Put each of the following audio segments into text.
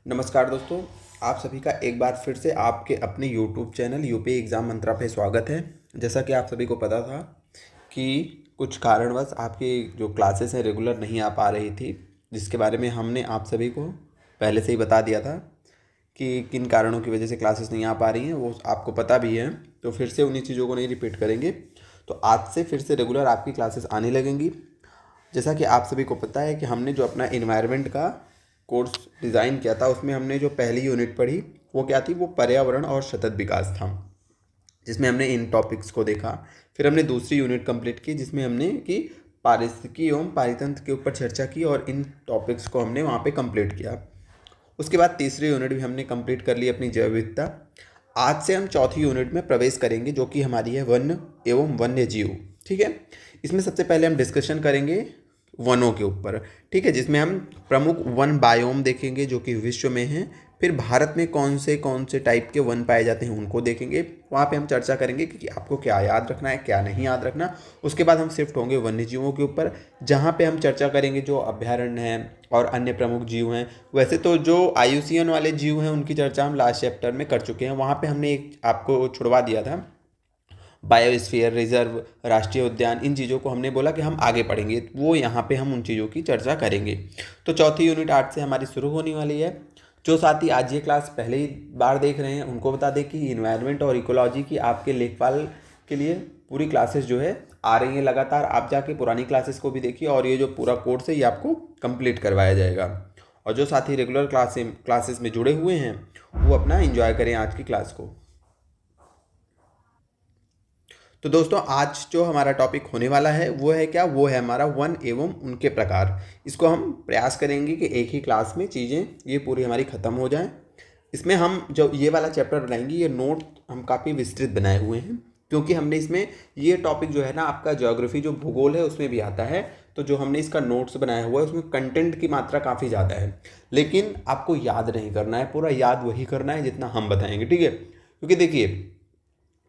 नमस्कार दोस्तों, आप सभी का एक बार फिर से आपके अपने YouTube चैनल यूपी एग्ज़ाम मंत्रा पे स्वागत है। जैसा कि आप सभी को पता था कि कुछ कारणवश आपकी जो क्लासेस हैं रेगुलर नहीं आ पा रही थी, जिसके बारे में हमने आप सभी को पहले से ही बता दिया था कि किन कारणों की वजह से क्लासेस नहीं आ पा रही हैं, वो आपको पता भी है। तो फिर से उन्हीं चीज़ों को नहीं रिपीट करेंगे। तो आज से फिर से रेगुलर आपकी क्लासेस आने लगेंगी। जैसा कि आप सभी को पता है कि हमने जो अपना इन्वायरमेंट का कोर्स डिज़ाइन किया था, उसमें हमने जो पहली यूनिट पढ़ी वो क्या थी, वो पर्यावरण और सतत विकास था, जिसमें हमने इन टॉपिक्स को देखा। फिर हमने दूसरी यूनिट कंप्लीट की जिसमें हमने कि पारिस्थितिकी एवं पारितंत्र के ऊपर चर्चा की और इन टॉपिक्स को हमने वहाँ पे कंप्लीट किया। उसके बाद तीसरी यूनिट भी हमने कंप्लीट कर ली अपनी जैव विविधता। आज से हम चौथी यूनिट में प्रवेश करेंगे जो कि हमारी है वन एवं वन्य जीव। ठीक है, इसमें सबसे पहले हम डिस्कशन करेंगे वनों के ऊपर। ठीक है, जिसमें हम प्रमुख वन बायोम देखेंगे जो कि विश्व में हैं। फिर भारत में कौन से टाइप के वन पाए जाते हैं उनको देखेंगे। वहाँ पे हम चर्चा करेंगे कि आपको क्या याद रखना है, क्या नहीं याद रखना। उसके बाद हम शिफ्ट होंगे वन्य जीवों के ऊपर, जहाँ पे हम चर्चा करेंगे जो अभ्यारण्य हैं और अन्य प्रमुख जीव हैं। वैसे तो जो IUCN वाले जीव हैं उनकी चर्चा हम लास्ट चैप्टर में कर चुके हैं। वहाँ पे हमने एक आपको छुड़वा दिया था, बायोस्फीयर रिजर्व, राष्ट्रीय उद्यान, इन चीज़ों को हमने बोला कि हम आगे पढ़ेंगे, वो यहाँ पे हम उन चीज़ों की चर्चा करेंगे। तो चौथी यूनिट आज से हमारी शुरू होने वाली है। जो साथी आज ये क्लास पहले ही बार देख रहे हैं उनको बता दें कि इन्वायरमेंट और इकोलॉजी की आपके लेखपाल के लिए पूरी क्लासेस जो है आ रही हैं लगातार। आप जाके पुरानी क्लासेस को भी देखिए और ये जो पूरा कोर्स है ये आपको कंप्लीट करवाया जाएगा। और जो साथी रेगुलर क्लासेस में जुड़े हुए हैं वो अपना एंजॉय करें आज की क्लास को। तो दोस्तों आज जो हमारा टॉपिक होने वाला है वो है क्या, वो है हमारा वन एवं उनके प्रकार। इसको हम प्रयास करेंगे कि एक ही क्लास में चीज़ें ये पूरी हमारी ख़त्म हो जाएं। इसमें हम जो ये वाला चैप्टर बनाएंगे ये नोट हम काफ़ी विस्तृत बनाए हुए हैं, क्योंकि हमने इसमें ये टॉपिक जो है ना आपका ज्योग्राफी जो भूगोल है उसमें भी आता है। तो जो हमने इसका नोट्स बनाया हुआ है उसमें कंटेंट की मात्रा काफ़ी ज़्यादा है, लेकिन आपको याद नहीं करना है, पूरा याद वही करना है जितना हम बताएंगे। ठीक है, क्योंकि देखिए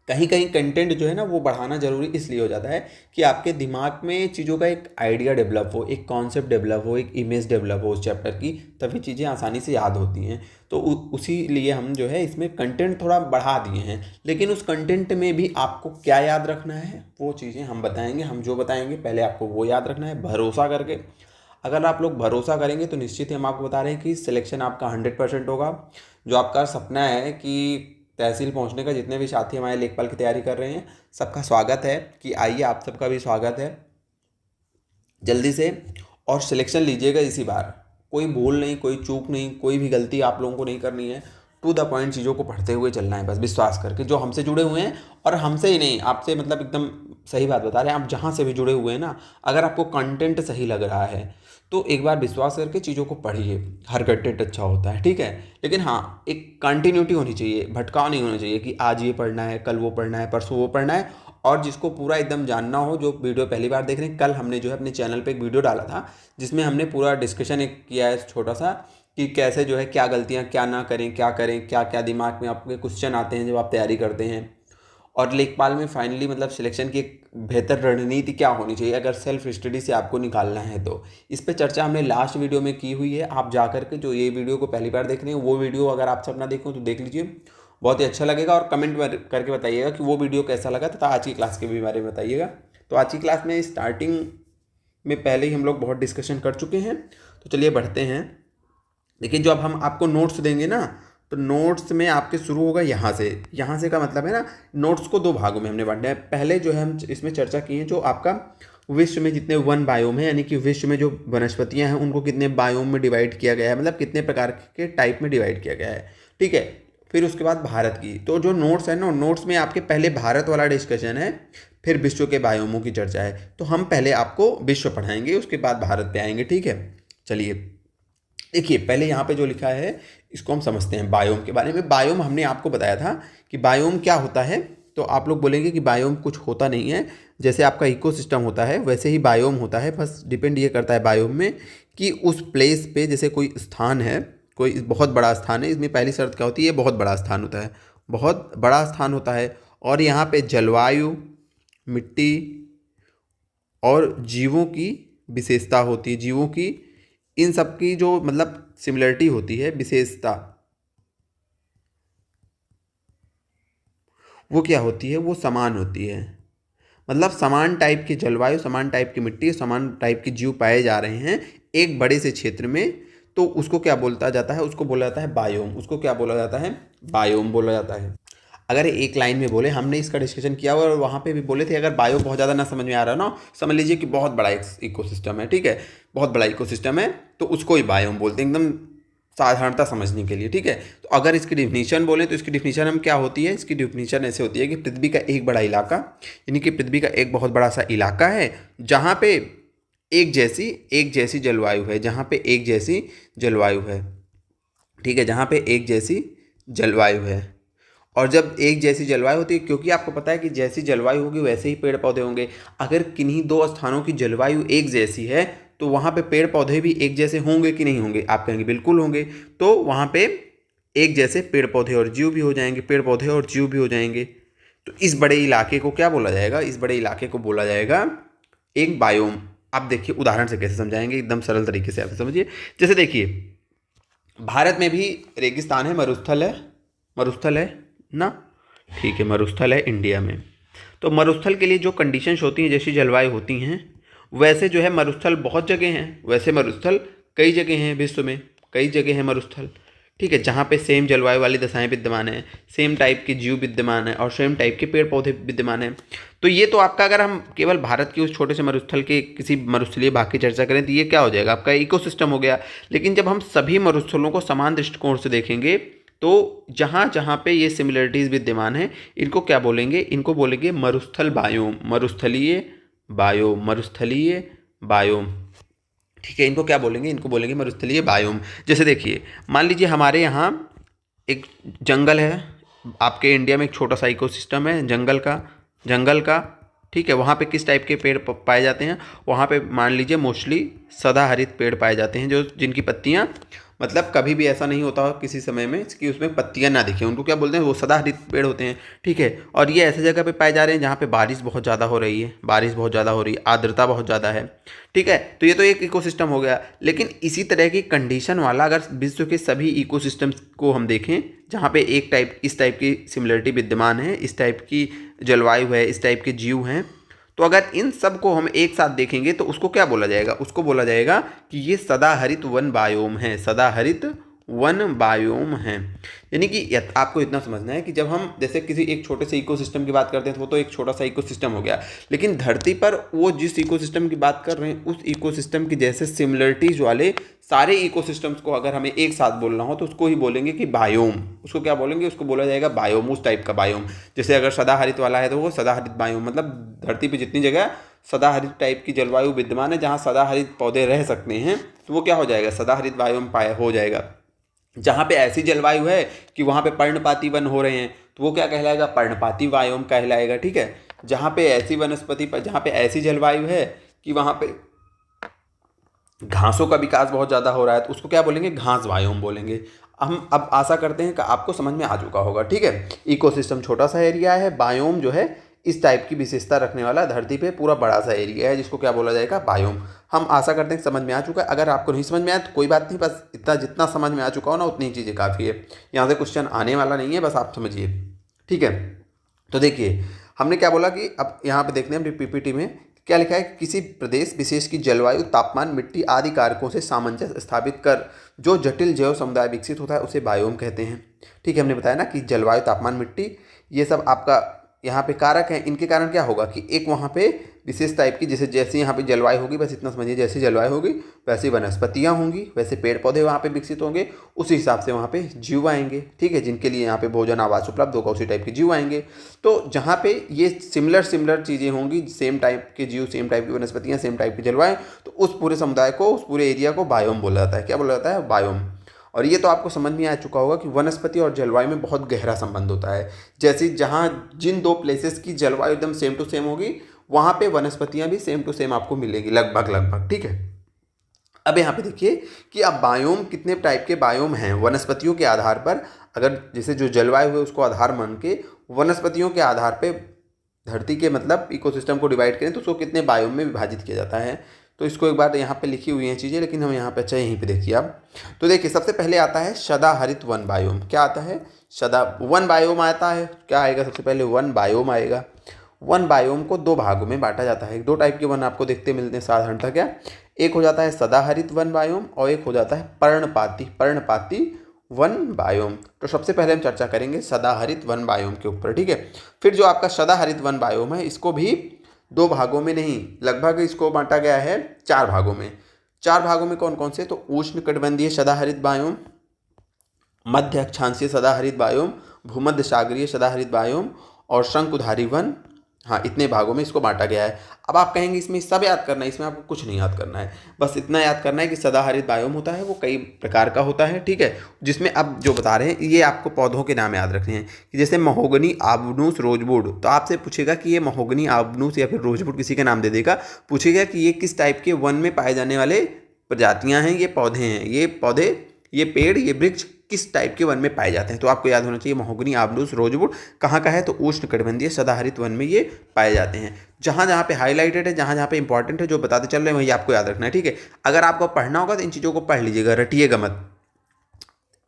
कहीं कहीं कंटेंट जो है ना वो बढ़ाना जरूरी इसलिए हो जाता है कि आपके दिमाग में चीज़ों का एक आइडिया डेवलप हो, एक कॉन्सेप्ट डेवलप हो, एक इमेज डेवलप हो उस चैप्टर की, तभी चीज़ें आसानी से याद होती हैं। तो उसी लिए हम जो है इसमें कंटेंट थोड़ा बढ़ा दिए हैं, लेकिन उस कंटेंट में भी आपको क्या याद रखना है वो चीज़ें हम बताएंगे। हम जो बताएंगे पहले आपको वो याद रखना है भरोसा करके। अगर आप लोग भरोसा करेंगे तो निश्चित ही हम आपको बता रहे हैं कि सिलेक्शन आपका 100% होगा। जो आपका सपना है कि तहसील पहुंचने का, जितने भी साथी हमारे लेखपाल की तैयारी कर रहे हैं सबका स्वागत है कि आइए, आप सबका भी स्वागत है जल्दी से। और सिलेक्शन लीजिएगा इसी बार, कोई भूल नहीं, कोई चूक नहीं, कोई भी गलती आप लोगों को नहीं करनी है। टू द पॉइंट चीज़ों को पढ़ते हुए चलना है बस, विश्वास करके। जो हमसे जुड़े हुए हैं, और हमसे ही नहीं आपसे, मतलब एकदम सही बात बता रहे हैं, आप जहाँ से भी जुड़े हुए हैं ना, अगर आपको कंटेंट सही लग रहा है तो एक बार विश्वास करके चीज़ों को पढ़िए। हर कंटेंट अच्छा होता है, ठीक है, लेकिन हाँ एक कंटिन्यूटी होनी चाहिए, भटकाव नहीं होना चाहिए कि आज ये पढ़ना है, कल वो पढ़ना है, परसों वो पढ़ना है। और जिसको पूरा एकदम जानना हो, जो वीडियो पहली बार देख रहे हैं, कल हमने जो है अपने चैनल पे एक वीडियो डाला था जिसमें हमने पूरा डिस्कशन एक किया है छोटा सा, कि कैसे जो है क्या गलतियाँ क्या ना करें, क्या करें, क्या क्या दिमाग में आपके क्वेश्चन आते हैं जब आप तैयारी करते हैं, और लेखपाल में फाइनली मतलब सिलेक्शन की एक बेहतर रणनीति क्या होनी चाहिए अगर सेल्फ स्टडी से आपको निकालना है। तो इस पे चर्चा हमने लास्ट वीडियो में की हुई है। आप जा करके जो ये वीडियो को पहली बार देख रहे हैं वो वीडियो अगर आप सब ना देखो तो देख लीजिए, बहुत ही अच्छा लगेगा। और कमेंट करके बताइएगा कि वो वीडियो कैसा लगा, तथा आज की क्लास के भी बारे में बताइएगा। तो आज की क्लास में स्टार्टिंग में पहले ही हम लोग बहुत डिस्कशन कर चुके हैं, तो चलिए बढ़ते हैं। देखिए जो अब हम आपको नोट्स देंगे ना, तो नोट्स में आपके शुरू होगा यहाँ से का मतलब है ना, नोट्स को दो भागों में हमने बांटा है। पहले जो है हम इसमें चर्चा की है जो आपका विश्व में जितने वन बायोम है, यानी कि विश्व में जो वनस्पतियां हैं उनको कितने बायोम में डिवाइड किया गया है, मतलब कितने प्रकार के टाइप में डिवाइड किया गया है। ठीक है, फिर उसके बाद भारत की, तो जो नोट्स है ना, नोट्स में आपके पहले भारत वाला डिस्कशन है, फिर विश्व के बायोमों की चर्चा है। तो हम पहले आपको विश्व पढ़ाएंगे, उसके बाद भारत पे आएंगे। ठीक है, चलिए देखिए पहले यहाँ पे जो लिखा है इसको हम समझते हैं बायोम के बारे में। बायोम हमने आपको बताया था कि बायोम क्या होता है, तो आप लोग बोलेंगे कि बायोम कुछ होता नहीं है, जैसे आपका इकोसिस्टम होता है वैसे ही बायोम होता है। बस डिपेंड ये करता है बायोम में कि उस प्लेस पे, जैसे कोई स्थान है, कोई बहुत बड़ा स्थान है, इसमें पहली शर्त क्या होती है, ये बहुत बड़ा स्थान होता है, बहुत बड़ा स्थान होता है। और यहाँ पे जलवायु, मिट्टी और जीवों की विशेषता होती है, जीवों की इन सब की जो मतलब सिमिलरिटी होती है, विशेषता, वो क्या होती है, वो समान होती है। मतलब समान टाइप की जलवायु, समान टाइप की मिट्टी, समान टाइप के जीव पाए जा रहे हैं एक बड़े से क्षेत्र में, तो उसको क्या बोलता जाता है, उसको बोला जाता है बायोम। उसको क्या बोला जाता है, बायोम बोला जाता है। अगर एक लाइन में बोले, हमने इसका डिस्कशन किया और वहाँ पे भी बोले थे, अगर बायो बहुत ज़्यादा ना समझ में आ रहा ना, समझ लीजिए कि बहुत बड़ा इकोसिस्टम है, ठीक है, बहुत बड़ा इकोसिस्टम है, तो उसको ही बायोम बोलते हैं, एकदम साधारणता समझने के लिए, ठीक है। तो अगर इसकी डिफिनीशन बोलें तो इसकी डिफिनीशन हम क्या होती है, इसकी डिफिनीशन ऐसे होती है कि पृथ्वी का एक बड़ा इलाका, यानी कि पृथ्वी का एक बहुत बड़ा सा इलाका है जहाँ पे एक जैसी जलवायु है, जहाँ पे एक जैसी जलवायु है, ठीक है, जहाँ पे एक जैसी जलवायु है। और जब एक जैसी जलवायु होती है, क्योंकि आपको पता है कि जैसी जलवायु होगी वैसे ही पेड़ पौधे होंगे। अगर किन्हीं दो स्थानों की जलवायु एक जैसी है तो वहाँ पे पेड़ पौधे भी एक जैसे होंगे कि नहीं होंगे, आप कहेंगे बिल्कुल होंगे। तो वहाँ पे एक जैसे पेड़ पौधे और जीव भी हो जाएंगे, पेड़ पौधे और जीव भी हो जाएंगे। तो इस बड़े इलाके को क्या बोला जाएगा, इस बड़े इलाके को बोला जाएगा एक बायोम। आप देखिए उदाहरण से कैसे समझाएंगे, एकदम सरल तरीके से आप समझिए। जैसे देखिए, भारत में भी रेगिस्तान है, मरुस्थल है ना, ठीक है, मरुस्थल है इंडिया में। तो मरुस्थल के लिए जो कंडीशंस होती हैं, जैसी जलवायु होती हैं, वैसे जो है मरुस्थल बहुत जगह हैं, वैसे मरुस्थल कई जगह हैं विश्व में, कई जगह हैं मरुस्थल, ठीक है, जहाँ पे सेम जलवायु वाली दशाएं विद्यमान हैं, सेम टाइप के जीव विद्यमान हैं और सेम टाइप के पेड़ पौधे विद्यमान हैं। तो ये तो आपका, अगर हम केवल भारत के उस छोटे से मरुस्थल के किसी मरुस्थलीय भाग की चर्चा करें तो ये क्या हो जाएगा, आपका इकोसिस्टम हो गया। लेकिन जब हम सभी मरुस्थलों को समान दृष्टिकोण से देखेंगे तो जहाँ जहाँ पे ये सिमिलरिटीज़ विद्यमान हैं, इनको क्या बोलेंगे, इनको बोलेंगे मरुस्थल बायोम, मरुस्थलीय बायोम, ठीक है, इनको क्या बोलेंगे, इनको बोलेंगे मरुस्थलीय बायोम। जैसे देखिए, मान लीजिए हमारे यहाँ एक जंगल है, आपके इंडिया में एक छोटा सा इकोसिस्टम है जंगल का, ठीक है, वहाँ पे किस टाइप के पेड़ पाए जाते हैं, वहाँ पे मान लीजिए मोस्टली सदाहरित पेड़ पाए जाते हैं, जो जिनकी पत्तियाँ, मतलब कभी भी ऐसा नहीं होता किसी समय में कि उसमें पत्तियां ना दिखें, उनको क्या बोलते हैं, वो सदाहरित पेड़ होते हैं, ठीक है। और ये ऐसे जगह पे पाए जा रहे हैं जहाँ पे बारिश बहुत ज़्यादा हो रही है, आर्द्रता बहुत ज़्यादा है, ठीक है। तो ये तो एक इकोसिस्टम हो गया। लेकिन इसी तरह की कंडीशन वाला अगर विश्व के सभी इकोसिस्टम्स को हम देखें, जहाँ पे इस टाइप की सिमिलरिटी विद्यमान है, इस टाइप की जलवायु है, इस टाइप के जीव हैं, तो अगर इन सब को हम एक साथ देखेंगे तो उसको क्या बोला जाएगा, उसको बोला जाएगा कि ये सदाहरित वन बायोम है, सदाहरित वन बायोम है। यानी कि आपको इतना समझना है कि जब हम जैसे किसी एक छोटे से इकोसिस्टम की बात करते हैं तो वो तो एक छोटा सा इकोसिस्टम हो गया, लेकिन धरती पर वो जिस इकोसिस्टम की बात कर रहे हैं उस इकोसिस्टम की जैसे सिमिलरिटीज वाले सारे इकोसिस्टम्स को अगर हमें एक साथ बोलना हो तो उसको ही बोलेंगे कि बायोम। उसको क्या बोलेंगे, उसको बोला जाएगा बायोम, उस टाइप का बायोम। जैसे अगर सदाहरित वाला है तो वो सदाहरित बायोम, मतलब धरती पर जितनी जगह सदाहरित टाइप की जलवायु विद्यमान है, जहाँ सदाहरित पौधे रह सकते हैं, तो वो क्या हो जाएगा, सदाहरित बायोम हो जाएगा। जहाँ पे ऐसी जलवायु है कि वहाँ पे पर्णपाती वन हो रहे हैं तो वो क्या कहलाएगा, पर्णपाती बायोम कहलाएगा, ठीक है। जहाँ पे ऐसी वनस्पति पर, जहाँ पे ऐसी जलवायु है कि वहाँ पे घासों का विकास बहुत ज़्यादा हो रहा है तो उसको क्या बोलेंगे, घास बायोम बोलेंगे। हम अब आशा करते हैं कि आपको समझ में आ चुका होगा, ठीक है। इकोसिस्टम छोटा सा एरिया है, बायोम जो है इस टाइप की विशेषता रखने वाला धरती पे पूरा बड़ा सा एरिया है, जिसको क्या बोला जाएगा, बायोम। हम आशा करते हैं समझ में आ चुका है। अगर आपको नहीं समझ में आया तो कोई बात नहीं, बस इतना जितना समझ में आ चुका हो ना उतनी चीज़ें काफ़ी है, यहाँ से क्वेश्चन आने वाला नहीं है, बस आप समझिए, ठीक है। तो देखिए हमने क्या बोला कि अब यहाँ पे देखते हैं पीपीटी में क्या लिखा है, किसी प्रदेश विशेष की जलवायु, तापमान, मिट्टी आदि कारकों से सामंजस्य स्थापित कर जो जटिल जैव समुदाय विकसित होता है उसे बायोम कहते हैं, ठीक है। हमने बताया ना कि जलवायु, तापमान, मिट्टी, ये सब आपका यहाँ पे कारक हैं। इनके कारण क्या होगा कि एक वहाँ पे विशेष टाइप की, जैसे यहाँ पे जलवायु होगी, बस इतना समझिए, जैसी जलवायु होगी वैसी वनस्पतियाँ होंगी, वैसे पेड़ पौधे वहाँ पे विकसित होंगे, उसी हिसाब से वहाँ पे जीव आएंगे, ठीक है, जिनके लिए यहाँ पे भोजन आवास उपलब्ध होगा, उसी टाइप के जीव आएंगे। तो जहाँ पे ये सिमिलर चीज़ें होंगी, सेम टाइप के जीव, सेम टाइप की वनस्पतियाँ, सेम टाइप की जलवायु, तो उस पूरे समुदाय को, उस पूरे एरिया को बायोम बोला जाता है। क्या बोला जाता है, बायोम। और ये तो आपको समझ में आ चुका होगा कि वनस्पति और जलवायु में बहुत गहरा संबंध होता है। जैसे जहाँ जिन दो प्लेसेस की जलवायु एकदम सेम टू सेम होगी, वहाँ पे वनस्पतियाँ भी सेम टू सेम आपको मिलेगी, लगभग, ठीक है। अब यहाँ पे देखिए कि अब बायोम, कितने टाइप के बायोम हैं वनस्पतियों के आधार पर। अगर जैसे जो जलवायु है उसको आधार मान के वनस्पतियों के आधार पे धरती के मतलब इकोसिस्टम को डिवाइड करें तो उसको कितने बायोम में विभाजित किया जाता है। तो इसको एक बार यहाँ पे लिखी हुई हैं चीज़ें, लेकिन हम यहाँ पे अच्छा यहीं पे देखिए आप। तो देखिए सबसे पहले आता है सदाहरित वन बायोम। क्या आता है? सदा वन बायोम आता है। क्या आएगा? सबसे पहले वन बायोम आएगा। वन बायोम को दो भागों में बांटा जाता है। दो टाइप के वन आपको देखते मिलते हैं साधारणतः। क्या? एक हो जाता है सदाहरित वन बायोम और एक हो जाता है पर्णपाती वन बायोम। तो सबसे पहले हम चर्चा करेंगे सदाहरित वन बायोम के ऊपर, ठीक है। फिर जो आपका सदाहरित वन बायोम है, इसको भी दो भागों में नहीं, लगभग इसको बांटा गया है चार भागों में। चार भागों में कौन कौन से? तो उष्णकटिबंधीय सदाहरित बायोम, मध्य अक्षांशीय सदाहरित बायोम, भूमध्य सागरीय सदाहरित बायोम और शंकुधारी वन। हाँ, इतने भागों में इसको बांटा गया है। अब आप कहेंगे इसमें सब याद करना है? इसमें आपको कुछ नहीं याद करना है, बस इतना याद करना है कि सदाहरित बायोम होता है वो कई प्रकार का होता है, ठीक है। जिसमें अब जो बता रहे हैं ये आपको पौधों के नाम याद रखने हैं कि जैसे महोगनी, आबनूस, रोजवुड। तो आपसे पूछेगा कि ये महोगनी, आबनूस या फिर रोजवुड किसी का नाम दे देगा, पूछेगा कि ये किस टाइप के वन में पाए जाने वाले प्रजातियाँ हैं, ये पौधे हैं, ये पौधे, ये पेड़, ये वृक्ष किस टाइप के वन में पाए जाते हैं। तो आपको याद होना चाहिए महोगनी, आबनूस, रोजवुड कहाँ का है? तो उष्णकटिबंधीय सदाहरित वन में ये पाए जाते हैं। जहाँ जहाँ पे हाईलाइटेड है, जहाँ जहाँ पे इंपॉर्टेंट है, जो बताते चल रहे हैं वही आपको याद रखना है, ठीक है। अगर आपको पढ़ना होगा तो इन चीज़ों को पढ़ लीजिएगा, रटिएगा मत।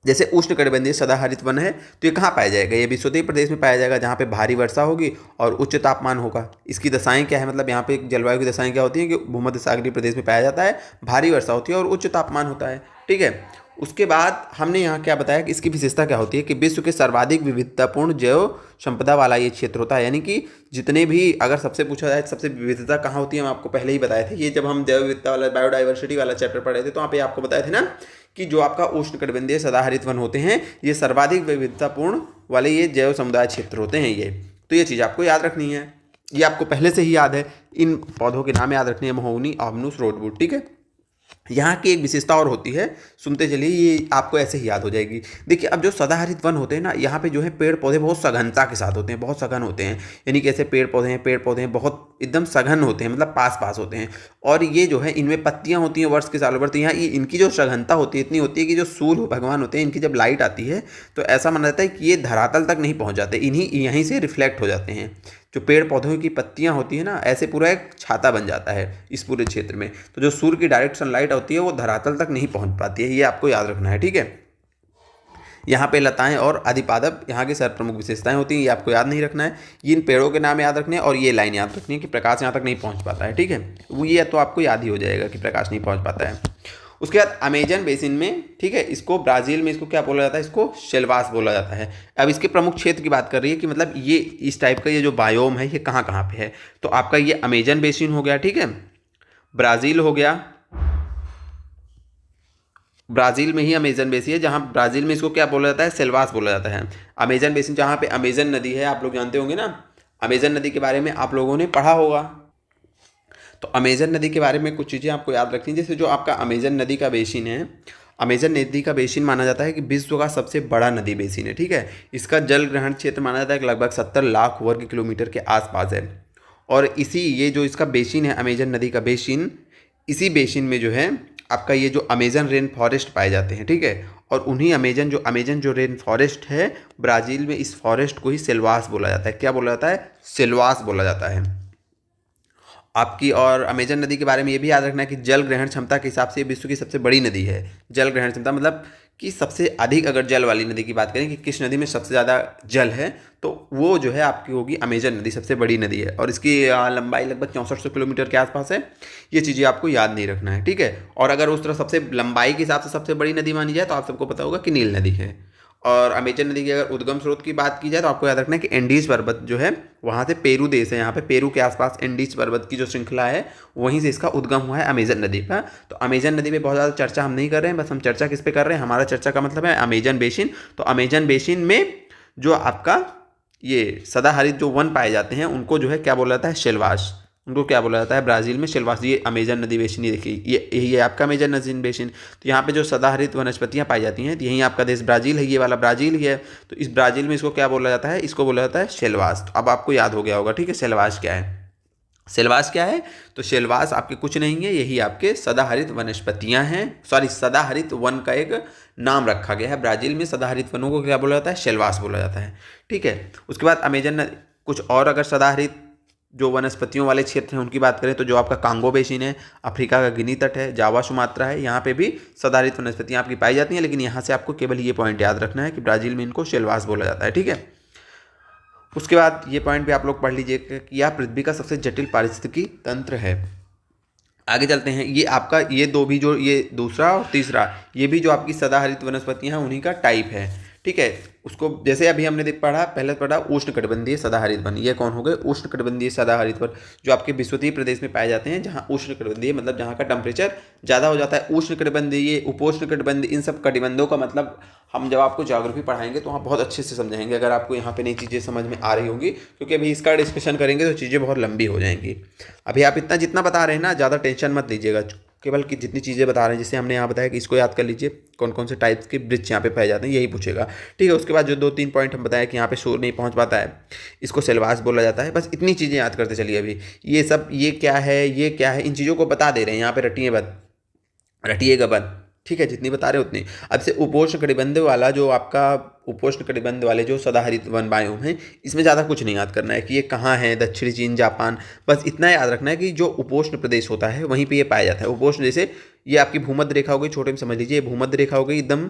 जैसे उष्णकटिबंधीय सदाहरित वन है तो ये कहाँ पाया जाएगा? ये विश्वोत्तरी प्रदेश में पाया जाएगा, जहाँ पे भारी वर्षा होगी और उच्च तापमान होगा। इसकी दशाएं क्या है? मतलब यहाँ पे जलवायु की दशाएं क्या होती हैं कि भूमध्य सागरीय प्रदेश में पाया जाता है, भारी वर्षा होती है और उच्च तापमान होता है, ठीक है। उसके बाद हमने यहाँ क्या बताया कि इसकी विशेषता क्या होती है कि विश्व के सर्वाधिक विविधतापूर्ण जैव संपदा वाला ये क्षेत्र होता है। यानी कि जितने भी, अगर सबसे पूछा जाए सबसे विविधता कहाँ होती है, हम आपको पहले ही बताए थे। ये जब हम जैव विविधता वाला, बायोडाइवर्सिटी वाला चैप्टर पढ़े थे तो वहाँ पे आपको बताए थे ना कि जो आपका उष्णकटिबंधीय सदाहरित वन होते हैं ये सर्वाधिक विविधतापूर्ण वाले ये जैव समुदाय क्षेत्र होते हैं ये। तो ये चीज़ आपको याद रखनी है, ये आपको पहले से ही याद है। इन पौधों के नाम याद रखने हैं, महोगनी, आबनूस, रोजवुड, ठीक है। यहाँ की एक विशेषता और होती है, सुनते चलिए, ये आपको ऐसे ही याद हो जाएगी। देखिए अब जो सदाहरित वन होते हैं ना, यहाँ पे जो है पेड़ पौधे बहुत सघनता के साथ होते हैं, बहुत सघन होते हैं। यानी कि ऐसे पेड़ पौधे हैं बहुत एकदम सघन होते हैं, मतलब पास पास होते हैं। और ये जो है इनमें पत्तियाँ होती हैं वर्ष के सालों भर। तो यहाँ इनकी जो सघनता होती है इतनी होती है कि जो सूर्य भगवान होते हैं, इनकी जब लाइट आती है तो ऐसा माना जाता है कि ये धरातल तक नहीं पहुँच जाते, यहीं से रिफ्लेक्ट हो जाते हैं। जो पेड़ पौधों की पत्तियां होती है ना, ऐसे पूरा एक छाता बन जाता है इस पूरे क्षेत्र में। तो जो सूर्य की डायरेक्ट सनलाइट होती है वो धरातल तक नहीं पहुंच पाती है, ये आपको याद रखना है, ठीक है। यहाँ पे लताएं और आदिपादप यहाँ की सर्वप्रमुख विशेषताएं होती हैं, ये आपको याद नहीं रखना है। इन पेड़ों के नाम याद रखने हैं और ये लाइन याद रखनी है कि प्रकाश यहाँ तक नहीं पहुँच पाता है, ठीक है। वो ये तो आपको याद ही हो जाएगा कि प्रकाश नहीं पहुँच पाता है। उसके बाद अमेजन बेसिन में, ठीक है, इसको ब्राज़ील में इसको क्या बोला जाता है? इसको शेलवास बोला जाता है। अब इसके प्रमुख क्षेत्र की बात कर रही है कि मतलब ये इस टाइप का ये जो बायोम है ये कहाँ कहाँ पे है। तो आपका ये अमेजन बेसिन हो गया, ठीक है, ब्राज़ील हो गया, ब्राज़ील में ही अमेजन बेसिन है, जहाँ ब्राज़ील में इसको क्या बोला जाता है? सेल्वास बोला जाता है। अमेजन बेसिन जहाँ पे अमेजन नदी है, आप लोग जानते होंगे ना, अमेजन नदी के बारे में आप लोगों ने पढ़ा होगा। तो अमेजन नदी के बारे में कुछ चीज़ें आपको याद रखनी है। जैसे जो आपका अमेजन नदी का बेसिन है, अमेजन नदी का बेसिन माना जाता है कि विश्व का सबसे बड़ा नदी बेसिन है, ठीक है। इसका जल ग्रहण क्षेत्र माना जाता है कि लगभग 70 लाख वर्ग किलोमीटर के आसपास है। और ये जो इसका बेसिन है, अमेजन नदी का बेसिन, इसी बेसिन में जो है आपका ये जो अमेजन रेन फॉरेस्ट पाए जाते हैं, ठीक है। और उन्हीं अमेजन जो रेन फॉरेस्ट है ब्राज़ील में, इस फॉरेस्ट को ही सेल्वास बोला जाता है। क्या बोला जाता है? सेल्वास बोला जाता है आपकी। और अमेजन नदी के बारे में ये भी याद रखना है कि जल ग्रहण क्षमता के हिसाब से विश्व की सबसे बड़ी नदी है। जल ग्रहण क्षमता मतलब कि सबसे अधिक अगर जल वाली नदी की बात करें कि किस नदी में सबसे ज़्यादा जल है, तो वो जो है आपकी होगी अमेजन नदी, सबसे बड़ी नदी है। और इसकी लंबाई लगभग 6400 किलोमीटर के आसपास है। ये चीज़ें आपको याद नहीं रखना है, ठीक है। और अगर उस तरह सबसे लंबाई के हिसाब से सबसे बड़ी नदी मानी जाए तो आप सबको पता होगा कि नील नदी है। और अमेजन नदी की अगर उद्गम स्रोत की बात की जाए तो आपको याद रखना है कि एंडीज पर्वत जो है वहाँ से पेरू देश है, यहाँ पे पेरू के आसपास एंडीज पर्वत की जो श्रृंखला है वहीं से इसका उद्गम हुआ है अमेजन नदी का। तो अमेजन नदी पे बहुत ज़्यादा चर्चा हम नहीं कर रहे हैं, बस हम चर्चा किस पे कर रहे हैं, हमारा चर्चा का मतलब है अमेजन बेसिन। तो अमेजन बेसिन में जो आपका ये सदाहरित जो वन पाए जाते हैं उनको जो है क्या बोला जाता है? शेलवास। उनको क्या बोला जाता है ब्राज़ील में? शेलवास। ये अमेजन नदी बेसिन, ये देखिए ये आपका अमेजन नदी बेसिन। तो यहाँ पे जो सदाहरित वनस्पतियाँ पाई जाती हैं, तो यहीं आपका देश ब्राज़ील है, ये वाला ब्राज़ील ही है। तो इस ब्राज़ील में इसको क्या बोला जाता है? इसको बोला जाता है शेलवास। तो अब आपको याद हो गया होगा, ठीक है, शेलवास क्या है। शेलवास क्या है? तो शेलवास आपके कुछ नहीं है, यही आपके सदाहरित वनस्पतियाँ हैं, सॉरी सदाहरित वन का एक नाम रखा गया है। ब्राज़ील में सदाहरित वनों को क्या बोला जाता है? शेलवास बोला जाता है, ठीक है। उसके बाद अमेजन कुछ और अगर सदाहरित जो वनस्पतियों वाले क्षेत्र हैं उनकी बात करें तो जो आपका कांगो बेसिन है, अफ्रीका का गिनी तट है, जावा सुमात्रा है, यहाँ पे भी सदाहरित वनस्पतियाँ आपकी पाई जाती हैं। लेकिन यहाँ से आपको केवल ये पॉइंट याद रखना है कि ब्राज़ील में इनको शेलवास बोला जाता है, ठीक है। उसके बाद ये पॉइंट भी आप लोग पढ़ लीजिएगा कि यह पृथ्वी का सबसे जटिल पारिस्थितिकी तंत्र है। आगे चलते हैं, ये आपका ये दो भी जो ये दूसरा और तीसरा ये भी जो आपकी सदाहरित वनस्पतियाँ हैं उन्हीं का टाइप है, ठीक है। उसको जैसे अभी हमने पढ़ा, पहले पढ़ा उष्णकटिबंधीय सदाहरित वन, ये कौन हो गए उष्णकटिबंधीय सदाहरित वन, जो आपके विषुवतीय प्रदेश में पाए जाते हैं, जहाँ उष्णकटिबंधीय मतलब जहाँ का टेम्परेचर ज़्यादा हो जाता है। उष्णकटिबंधीय, उपोष्णकटिबंधीय, इन सब कटिबंधों का मतलब हम जब आपको ज्योग्राफी पढ़ाएंगे तो वहाँ बहुत अच्छे से समझाएंगे, अगर आपको यहाँ पे नई चीज़ें समझ में आ रही होंगी, क्योंकि अभी इसका डिस्कशन करेंगे तो चीज़ें बहुत लंबी हो जाएंगी। अभी आप इतना जितना बता रहे हैं ना, ज़्यादा टेंशन मत लीजिएगा, केवल कि जितनी चीज़ें बता रहे हैं, जैसे हमने यहाँ बताया कि इसको याद कर लीजिए कौन कौन से टाइप्स के वृक्ष यहाँ पे पाए जाते हैं, यही पूछेगा, ठीक है। उसके बाद जो 2-3 पॉइंट हम बताया कि यहाँ पे सूर्य नहीं पहुँच पाता है, इसको सेलवास बोला जाता है। बस इतनी चीज़ें याद करते चलिए। अभी ये सब ये क्या है, ये क्या है, इन चीज़ों को बता दे रहे हैं यहाँ पे, रटिएगा बन, ठीक है, जितनी बता रहे उतनी। अब से उपोष्ण कटिबंध वाला जो आपका उपोष्ण कटिबंध वाले जो सदाहरित वन बायोम हैं, इसमें ज़्यादा कुछ नहीं याद करना है कि ये कहाँ है, दक्षिणी चीन, जापान, बस इतना याद रखना है कि जो उपोष्ण प्रदेश होता है वहीं पे ये पाया जाता है। उपोष्ण जैसे ये आपकी भूमध्य रेखा हो गई, छोटे में समझ लीजिए, ये भूमध्य रेखा हो गई एकदम,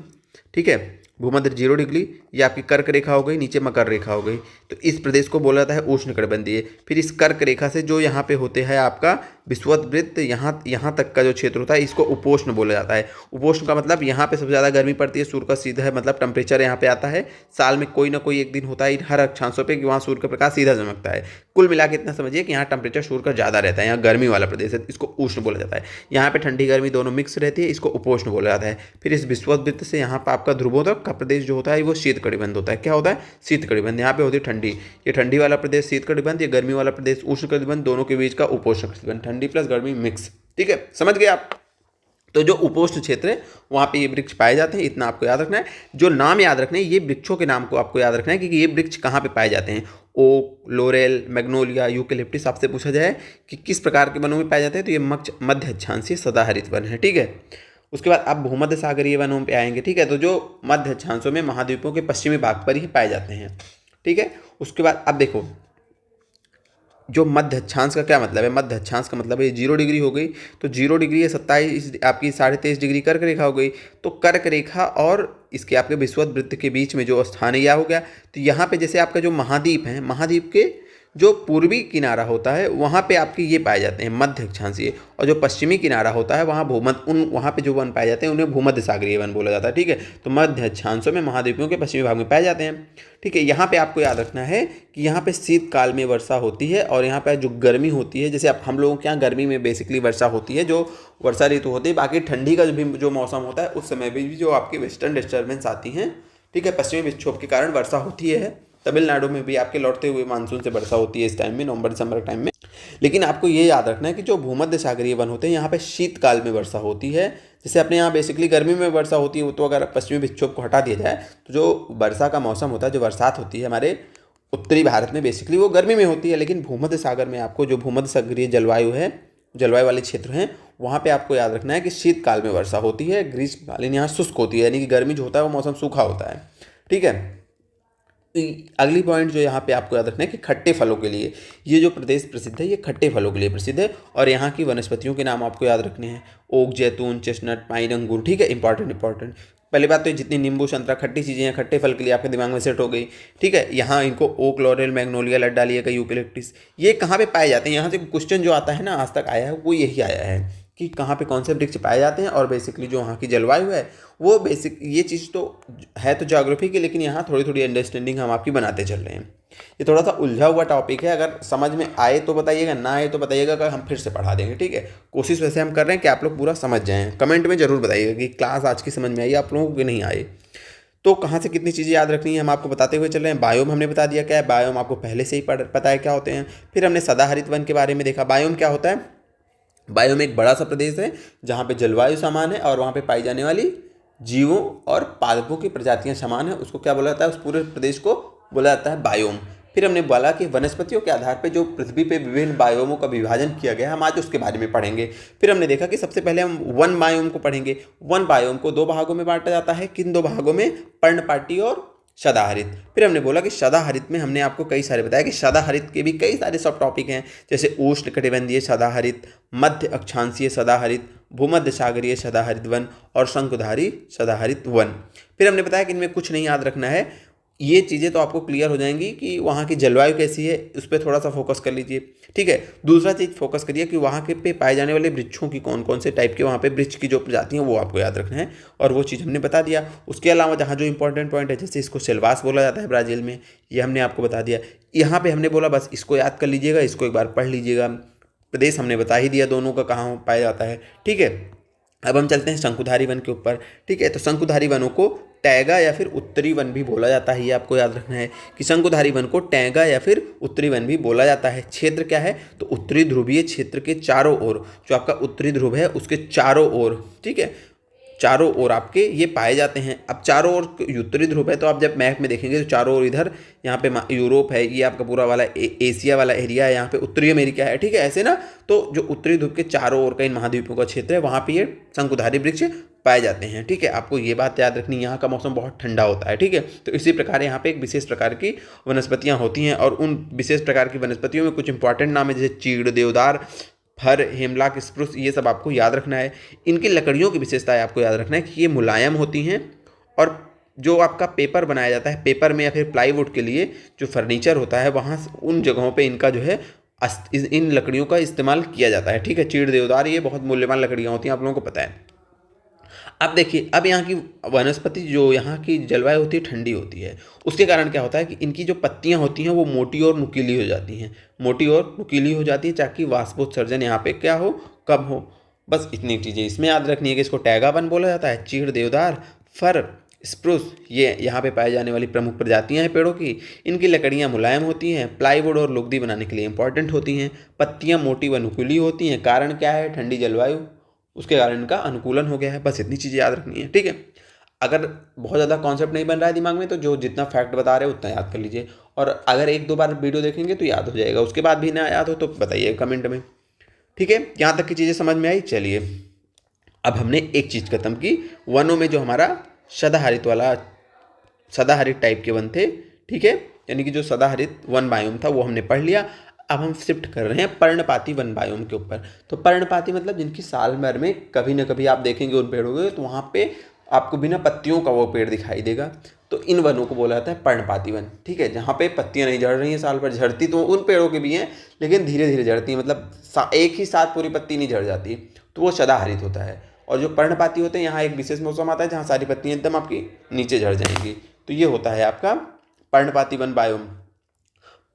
ठीक है, भूमध्य 0 डिग्री, ये आपकी कर्क रेखा हो गई, नीचे मकर रेखा हो गई, तो इस प्रदेश को बोला जाता है उष्णकटिबंधीय। फिर इस कर्क रेखा से जो यहाँ पे होते हैं आपका विषुवत यहाँ तक का जो क्षेत्र होता है, इसको उपोष्ण बोला जाता है। उपोष्ण का मतलब यहाँ पे सबसे ज़्यादा गर्मी पड़ती है, सूर्य का सीधा है मतलब टेम्परेचर यहाँ पे आता है, साल में कोई ना कोई एक दिन होता है हर अक्षांशों पे कि वहाँ सूर्य का प्रकाश सीधा चमकता है। कुल मिला के इतना समझिए कि यहाँ टेम्परेचर सूर्य का ज़्यादा रहता है, यहाँ गर्मी वाला प्रदेश है, इसको उष्ण बोला जाता है। यहाँ पे ठंडी गर्मी दोनों मिक्स रहती है, इसको उपोष्ण बोला जाता है। फिर इस विषुवत से यहाँ पर आपका ध्रुवोत्तर का प्रदेश जो होता है वो शीत कटिबंध होता है। क्या होता है? शीत कटिबंध। यहाँ पे होती है ठंडी, ये ठंडी वाला प्रदेश शीत कटिबंध, ये गर्मी वाला प्रदेश उष्ण कटिबंध, दोनों के बीच का उपोष्ण कटिबंध, ठंडी प्लस गर्मी मिक्स, ठीक है, समझ गए आप। तो जो उपोष्ण क्षेत्र है वहाँ पे ये वृक्ष पाए जाते हैं, इतना आपको याद रखना है। जो नाम याद रखना है, ये वृक्षों के नाम को आपको याद रखना है कि ये वृक्ष कहाँ पे पाए जाते हैं। ओक, लोरेल, मैग्नोलिया, यूकेलिप्टिस आपसे पूछा जाए कि किस प्रकार के वनों में पाए जाते हैं, तो ये मध्य अक्षांशीय सदाहरित वन है, ठीक है। उसके बाद आप भूमध्य सागरीय वनों पे आएंगे, ठीक है, तो जो मध्य अक्षांशों में महाद्वीपों के पश्चिमी भाग पर ही पाए जाते हैं, ठीक है। उसके बाद अब देखो, जो मध्य अक्षांश का क्या मतलब है? मध्य अक्षांश का मतलब है 0 डिग्री हो गई, तो 0 डिग्री है 27 आपकी 23.5 डिग्री कर्क रेखा हो गई, तो कर्क रेखा और इसके आपके विषुवत वृत्त के बीच में जो स्थान है यह हो गया। तो यहाँ पे जैसे आपका जो महाद्वीप है, महाद्वीप के जो पूर्वी किनारा होता है वहाँ पे आपके ये पाए जाते हैं मध्य अक्षांशीय, और जो पश्चिमी किनारा होता है वहाँ वहाँ पे जो वन पाए जाते हैं उन्हें भूमध्य सागरीय वन बोला जाता है, ठीक है। तो मध्य अक्षांशों में महाद्वीपों के पश्चिमी भाग में पाए जाते हैं, ठीक है। यहाँ पे आपको याद रखना है कि यहाँ पे शीतकाल में वर्षा होती है, और यहाँ पे जो गर्मी होती है, जैसे हम लोगों के यहाँ गर्मी में बेसिकली वर्षा होती है, जो वर्षा ऋतु होती है। बाकी ठंडी का जो मौसम होता है उस समय भी जो आपकी वेस्टर्न डिस्टर्बेंस आती हैं, ठीक है, पश्चिमी विक्षोभ के कारण वर्षा होती है। तमिलनाडु में भी आपके लौटते हुए मानसून से वर्षा होती है इस टाइम में, नवंबर दिसंबर टाइम में। लेकिन आपको ये याद रखना है कि जो भूमध्य सागरीय वन होते हैं यहाँ पे शीतकाल में वर्षा होती है। जैसे अपने यहाँ बेसिकली गर्मी में वर्षा होती है, तो अगर पश्चिमी विक्षोभ को हटा दिया जाए तो जो वर्षा का मौसम होता है, जो बरसात होती है हमारे उत्तरी भारत में बेसिकली वो गर्मी में होती है। लेकिन भूमध्य सागर में आपको जो भूमध्य सागरीय जलवायु वाले क्षेत्र हैं वहाँ पे आपको याद रखना है कि शीतकाल में वर्षा होती है, ग्रीष्मकालीन यहाँ शुष्क होती है, यानी कि गर्मी जो होता है वो मौसम सूखा होता है, ठीक है। अगली पॉइंट जो यहाँ पे आपको याद रखना है कि खट्टे फलों के लिए ये जो प्रदेश प्रसिद्ध है, ये खट्टे फलों के लिए प्रसिद्ध है, और यहाँ की वनस्पतियों के नाम आपको याद रखने हैं। ओक, जैतून, चेस्टनट, पाइन, अंगूर, ठीक है, इंपॉर्टेंट। पहली बात तो जितनी नींबू, संतरा, खट्टी चीज़ें हैं खट्टे फल के लिए आपके दिमाग में सेट हो गई, ठीक है। यहाँ इनको ओक, लॉरेल, मैग्नोलिया, लड्डालिया का यूकेलिप्टिस, ये कहाँ पे पाए जाते हैं? यहाँ से क्वेश्चन जो आता है ना आज तक आया है वो यही आया है कि कहाँ पे कौन से वृक्ष पाए जाते हैं, और बेसिकली जो वहाँ की जलवायु है वो बेसिक ये चीज़ तो है तो ज्योग्राफी की, लेकिन यहाँ थोड़ी थोड़ी अंडरस्टैंडिंग हम आपकी बनाते चल रहे हैं। ये थोड़ा सा उलझा हुआ टॉपिक है, अगर समझ में आए तो बताइएगा, ना आए तो बताइएगा, अगर हम फिर से पढ़ा देंगे, ठीक है। कोशिश वैसे हम कर रहे हैं कि आप लोग पूरा समझ जाएँ। कमेंट में ज़रूर बताइएगा कि क्लास आज की समझ में आई आप लोगों को कि नहीं आए। तो कहाँ से कितनी चीज़ें याद रखनी है हम आपको बताते हुए चल रहे हैं। बायोम हमने बता दिया क्या है, बायोम आपको पहले से ही पता है क्या होते हैं। फिर हमने सदाहरित वन के बारे में देखा। बायोम क्या होता है? बायोम एक बड़ा सा प्रदेश है जहाँ पे जलवायु समान है और वहाँ पे पाई जाने वाली जीवों और पादपों की प्रजातियाँ समान है, उसको क्या बोला जाता है? उस पूरे प्रदेश को बोला जाता है बायोम। फिर हमने बोला कि वनस्पतियों के आधार पर जो पृथ्वी पे विभिन्न बायोमों का विभाजन किया गया है, हम आज उसके बारे में पढ़ेंगे। फिर हमने देखा कि सबसे पहले हम वन बायोम को पढ़ेंगे। वन बायोम को 2 भागों में बांटा जाता है। किन 2 भागों में? पर्णपाती और सदाहरित। फिर हमने बोला कि सदाहरित में हमने आपको कई सारे बताया कि सदाहरित के भी कई सारे सब टॉपिक हैं, जैसे उष्णकटिबंधीय सदाहरित, मध्य अक्षांशीय सदाहरित, भूमध्य सागरीय सदाहरित वन और शंकुधारी सदाहरित वन। फिर हमने बताया कि इनमें कुछ नहीं याद रखना है, ये चीज़ें तो आपको क्लियर हो जाएंगी कि वहाँ की जलवायु कैसी है, उस पर थोड़ा सा फोकस कर लीजिए, ठीक है। दूसरा चीज़ फोकस करिए कि वहाँ के पे पाए जाने वाले वृक्षों की कौन कौन से टाइप के वहाँ पे वृक्ष की जो प्रजाति हैं वो आपको याद रखना है, और वो चीज़ हमने बता दिया। उसके अलावा जहाँ जो इंपॉर्टेंट पॉइंट है, जैसे इसको सिल्वास बोला जाता है ब्राज़ील में, ये हमने आपको बता दिया। यहाँ पर हमने बोला बस इसको याद कर लीजिएगा, इसको एक बार पढ़ लीजिएगा। प्रदेश हमने बता ही दिया दोनों का कहाँ पाया जाता है, ठीक है। अब हम चलते हैं शंकुधारी वन के ऊपर, ठीक है। तो शंकुधारी वनों को टैगा या फिर उत्तरी वन भी बोला जाता है, ये आपको याद रखना है कि शंकुधारी वन को टैगा या फिर उत्तरी वन भी बोला जाता है। क्षेत्र क्या है, तो उत्तरी ध्रुवीय क्षेत्र के चारों ओर, जो आपका उत्तरी ध्रुव है उसके चारों ओर, ठीक है, चारों ओर आपके ये पाए जाते हैं। अब चारों ओर उत्तरी ध्रुव है, तो आप जब मैप में देखेंगे तो चारों ओर इधर यहाँ पे यूरोप है, ये आपका पूरा वाला एशिया वाला एरिया है, यहाँ पे उत्तरी अमेरिका है, ठीक है, ऐसे ना। तो जो उत्तरी ध्रुव के चारों ओर का इन महाद्वीपों का क्षेत्र है, वहाँ पे ये शंकुधारी वृक्ष पाए जाते हैं, ठीक है। आपको ये बात याद रखनी, यहाँ का मौसम बहुत ठंडा होता है, ठीक है। तो इसी प्रकार यहाँ पे एक विशेष प्रकार की वनस्पतियाँ होती हैं, और उन विशेष प्रकार की वनस्पतियों में कुछ इंपॉर्टेंट नाम है, जैसे चीड़, देवदार, फर, हेमलाक, स्प्रूस, ये सब आपको याद रखना है। इनकी लकड़ियों की विशेषताएं आपको याद रखना है कि ये मुलायम होती हैं, और जो आपका पेपर बनाया जाता है, पेपर में या फिर प्लाईवुड के लिए जो फर्नीचर होता है, वहाँ उन जगहों पे इनका जो है इन लकड़ियों का इस्तेमाल किया जाता है, ठीक है। चीड़, देवदार ये बहुत मूल्यवान लकड़ियाँ होती हैं, आप लोगों को पता है। अब देखिए, अब यहाँ की वनस्पति, जो यहाँ की जलवायु होती है ठंडी होती है, उसके कारण क्या होता है कि इनकी जो पत्तियाँ होती हैं वो मोटी और नुकीली हो जाती हैं, मोटी और नुकीली हो जाती हैं, ताकि वाष्पोत्सर्जन यहाँ पे क्या हो, कम हो। बस इतनी चीज़ें इसमें याद रखनी है कि इसको टैगा वन बोला जाता है। चीड़, देवदार, फर, स्प्रूस, ये यहाँ पे पाई जाने वाली प्रमुख प्रजातियाँ हैं पेड़ों की। इनकी लकड़ियाँ मुलायम होती हैं, प्लाईवुड और लुगदी बनाने के लिए इंपॉर्टेंट होती हैं। पत्तियाँ मोटी व नुकीली होती हैं, कारण क्या है, ठंडी जलवायु, उसके कारण इनका अनुकूलन हो गया है। बस इतनी चीज़ें याद रखनी है, ठीक है। अगर बहुत ज़्यादा कॉन्सेप्ट नहीं बन रहा है दिमाग में, तो जो जितना फैक्ट बता रहे हैं उतना याद कर लीजिए, और अगर एक दो बार वीडियो देखेंगे तो याद हो जाएगा। उसके बाद भी ना याद हो तो बताइए कमेंट में, ठीक है। यहाँ तक की चीज़ें समझ में आई। चलिए, अब हमने एक चीज़ खत्म की, वनों में जो हमारा सदाहरित टाइप के वन थे, ठीक है, यानी कि जो सदाहरित वन बायोम था वो हमने पढ़ लिया। अब हम शिफ्ट कर रहे हैं पर्णपाती वन बायोम के ऊपर। तो पर्णपाती मतलब जिनकी साल भर में कभी ना कभी आप देखेंगे उन पेड़ों को, तो वहाँ पे आपको बिना पत्तियों का वो पेड़ दिखाई देगा, तो इन वनों को बोला जाता है पर्णपाती वन, ठीक है। जहाँ पे पत्तियाँ नहीं झड़ रही हैं साल भर, झड़ती तो उन पेड़ों के भी हैं लेकिन धीरे धीरे झड़ती हैं, मतलब एक ही साथ पूरी पत्ती नहीं झड़ जाती, तो वो सदाहरित होता है। और जो पर्णपाती होते हैं, यहाँ एक विशेष मौसम आता है जहाँ सारी पत्तियाँ एकदम आपकी नीचे झड़ जाएंगी, तो ये होता है आपका पर्णपाती वन बायोम।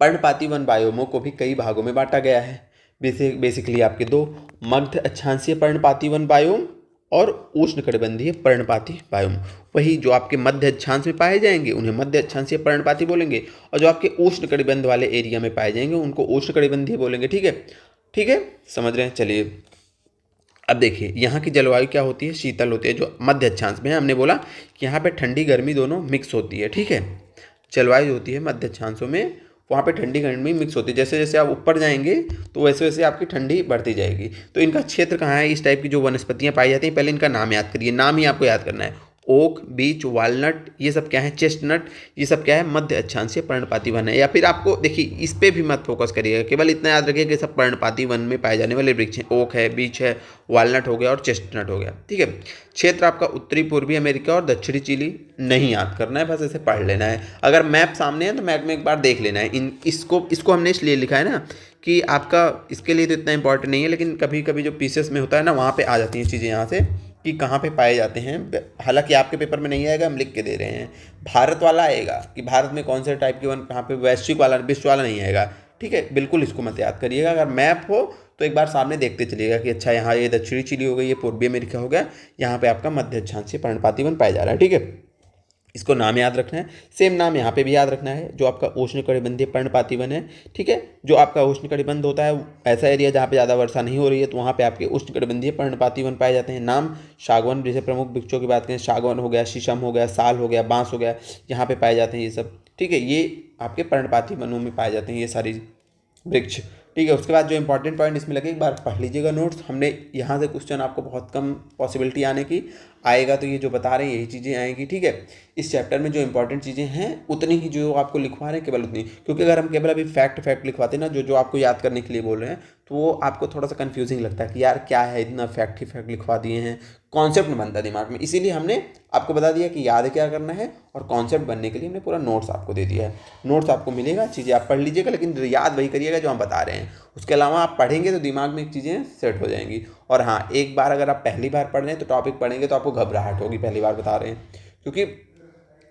पर्णपाती वन बायोमों को भी कई भागों में बांटा गया है। बेसिकली आपके दो, मध्य अक्षांशीय पर्णपाती वन बायोम और उष्णकटिबंधीय पर्णपाती बायोम। वही जो आपके मध्य अक्षांश में पाए जाएंगे उन्हें मध्य अक्षांशीय पर्णपाती बोलेंगे, और जो आपके उष्णकटिबंध वाले एरिया में पाए जाएंगे उनको उष्णकटिबंधीय बोलेंगे, ठीक है, ठीक है, समझ रहे हैं। चलिए, अब देखिए यहाँ की जलवायु क्या होती है, शीतल होती है। जो मध्य अक्षांश में है, हमने बोला कि यहाँ पे ठंडी गर्मी दोनों मिक्स होती है, ठीक है। जलवायु होती है मध्य अक्षांशों में, वहाँ पे ठंडी गर्मी मिक्स होती है। जैसे जैसे आप ऊपर जाएंगे तो वैसे वैसे आपकी ठंडी बढ़ती जाएगी। तो इनका क्षेत्र कहाँ है, इस टाइप की जो वनस्पतियाँ पाई जाती हैं, पहले इनका नाम याद करिए, नाम ही आपको याद करना है। ओक, बीच, वालनट, ये सब क्या है, चेस्टनट, ये सब क्या है, मध्य अक्षांशीय पर्णपाती वन है। या फिर आपको देखिए, इस पे भी मत फोकस करिएगा, केवल इतना याद रखिए कि सब पर्णपाती वन में पाए जाने वाले वृक्ष हैं। ओक है, बीच है, वालनट हो गया और चेस्टनट हो गया, ठीक है। क्षेत्र आपका उत्तरी पूर्वी अमेरिका और दक्षिणी चिली, नहीं याद करना है, बस ऐसे पढ़ लेना है। अगर मैप सामने है तो मैप में एक बार देख लेना है। इसको हमने इसलिए लिखा है ना कि आपका इसके लिए तो इतना इंपॉर्टेंट नहीं है, लेकिन कभी कभी जो पीसेस में होता है ना, वहाँ पे आ जाती हैं चीज़ें यहाँ से कि कहाँ पे पाए जाते हैं। हालांकि आपके पेपर में नहीं आएगा, हम लिख के दे रहे हैं। भारत वाला आएगा कि भारत में कौन से टाइप के वन कहाँ पे, वैश्विक वाला, विश्व वाला नहीं आएगा, ठीक है। बिल्कुल इसको मत याद करिएगा। अगर मैप हो तो एक बार सामने देखते चलिएगा कि अच्छा यहाँ ये दक्षिणी चिली हो गई, ये पूर्वी अमेरिका हो गया, यहाँ पे आपका मध्य अक्षांशीय पर्णपाती वन पाया जा रहा है, ठीक है। इसको नाम याद रखना है। सेम नाम यहाँ पे भी याद रखना है, जो आपका उष्णकटिबंधीय पर्णपाती वन है, ठीक है। जो आपका उष्णकटिबंध होता है, ऐसा एरिया जहाँ पे ज़्यादा वर्षा नहीं हो रही है, तो वहाँ पे आपके उष्णकटिबंधीय पर्णपाती वन पाए जाते हैं। नाम सागवन, जैसे प्रमुख वृक्षों की बात करें, सागवन हो गया, शीशम हो गया, साल हो गया, बांस हो गया, यहाँ पे पाए जाते हैं ये सब, ठीक है। ये आपके पर्णपाती वनों में पाए जाते हैं ये सारी वृक्ष। ठीक है। उसके बाद जो इंपॉर्टेंट पॉइंट इसमें लगे एक बार पढ़ लीजिएगा नोट्स। हमने यहाँ से क्वेश्चन आपको बहुत कम पॉसिबिलिटी आने की, आएगा तो ये जो बता रहे हैं यही चीज़ें आएंगी, ठीक है। इस चैप्टर में जो इंपॉर्टेंट चीज़ें हैं उतनी ही जो आपको लिखवा रहे हैं, केवल उतनी, क्योंकि अगर हम केवल अभी फैक्ट लिखवाते ना, जो आपको याद करने के लिए बोल रहे हैं, तो वो आपको थोड़ा सा कन्फ्यूजिंग लगता है कि यार क्या है, इतना फैक्ट लिखवा दिए हैं, कॉन्सेप्ट नहीं बनता दिमाग में। इसीलिए हमने आपको बता दिया कि याद क्या करना है, और कॉन्सेप्ट बनने के लिए हमने पूरा नोट्स आपको दे दिया है। नोट्स आपको मिलेगा, चीज़ें आप पढ़ लीजिएगा, लेकिन याद वही करिएगा जो हम बता रहे हैं। उसके अलावा आप पढ़ेंगे तो दिमाग में चीज़ें सेट हो जाएंगी। और हाँ, एक बार अगर आप पहली बार पढ़ रहे हैं तो टॉपिक पढ़ेंगे तो आपको घबराहट होगी, पहली बार बता रहे हैं, क्योंकि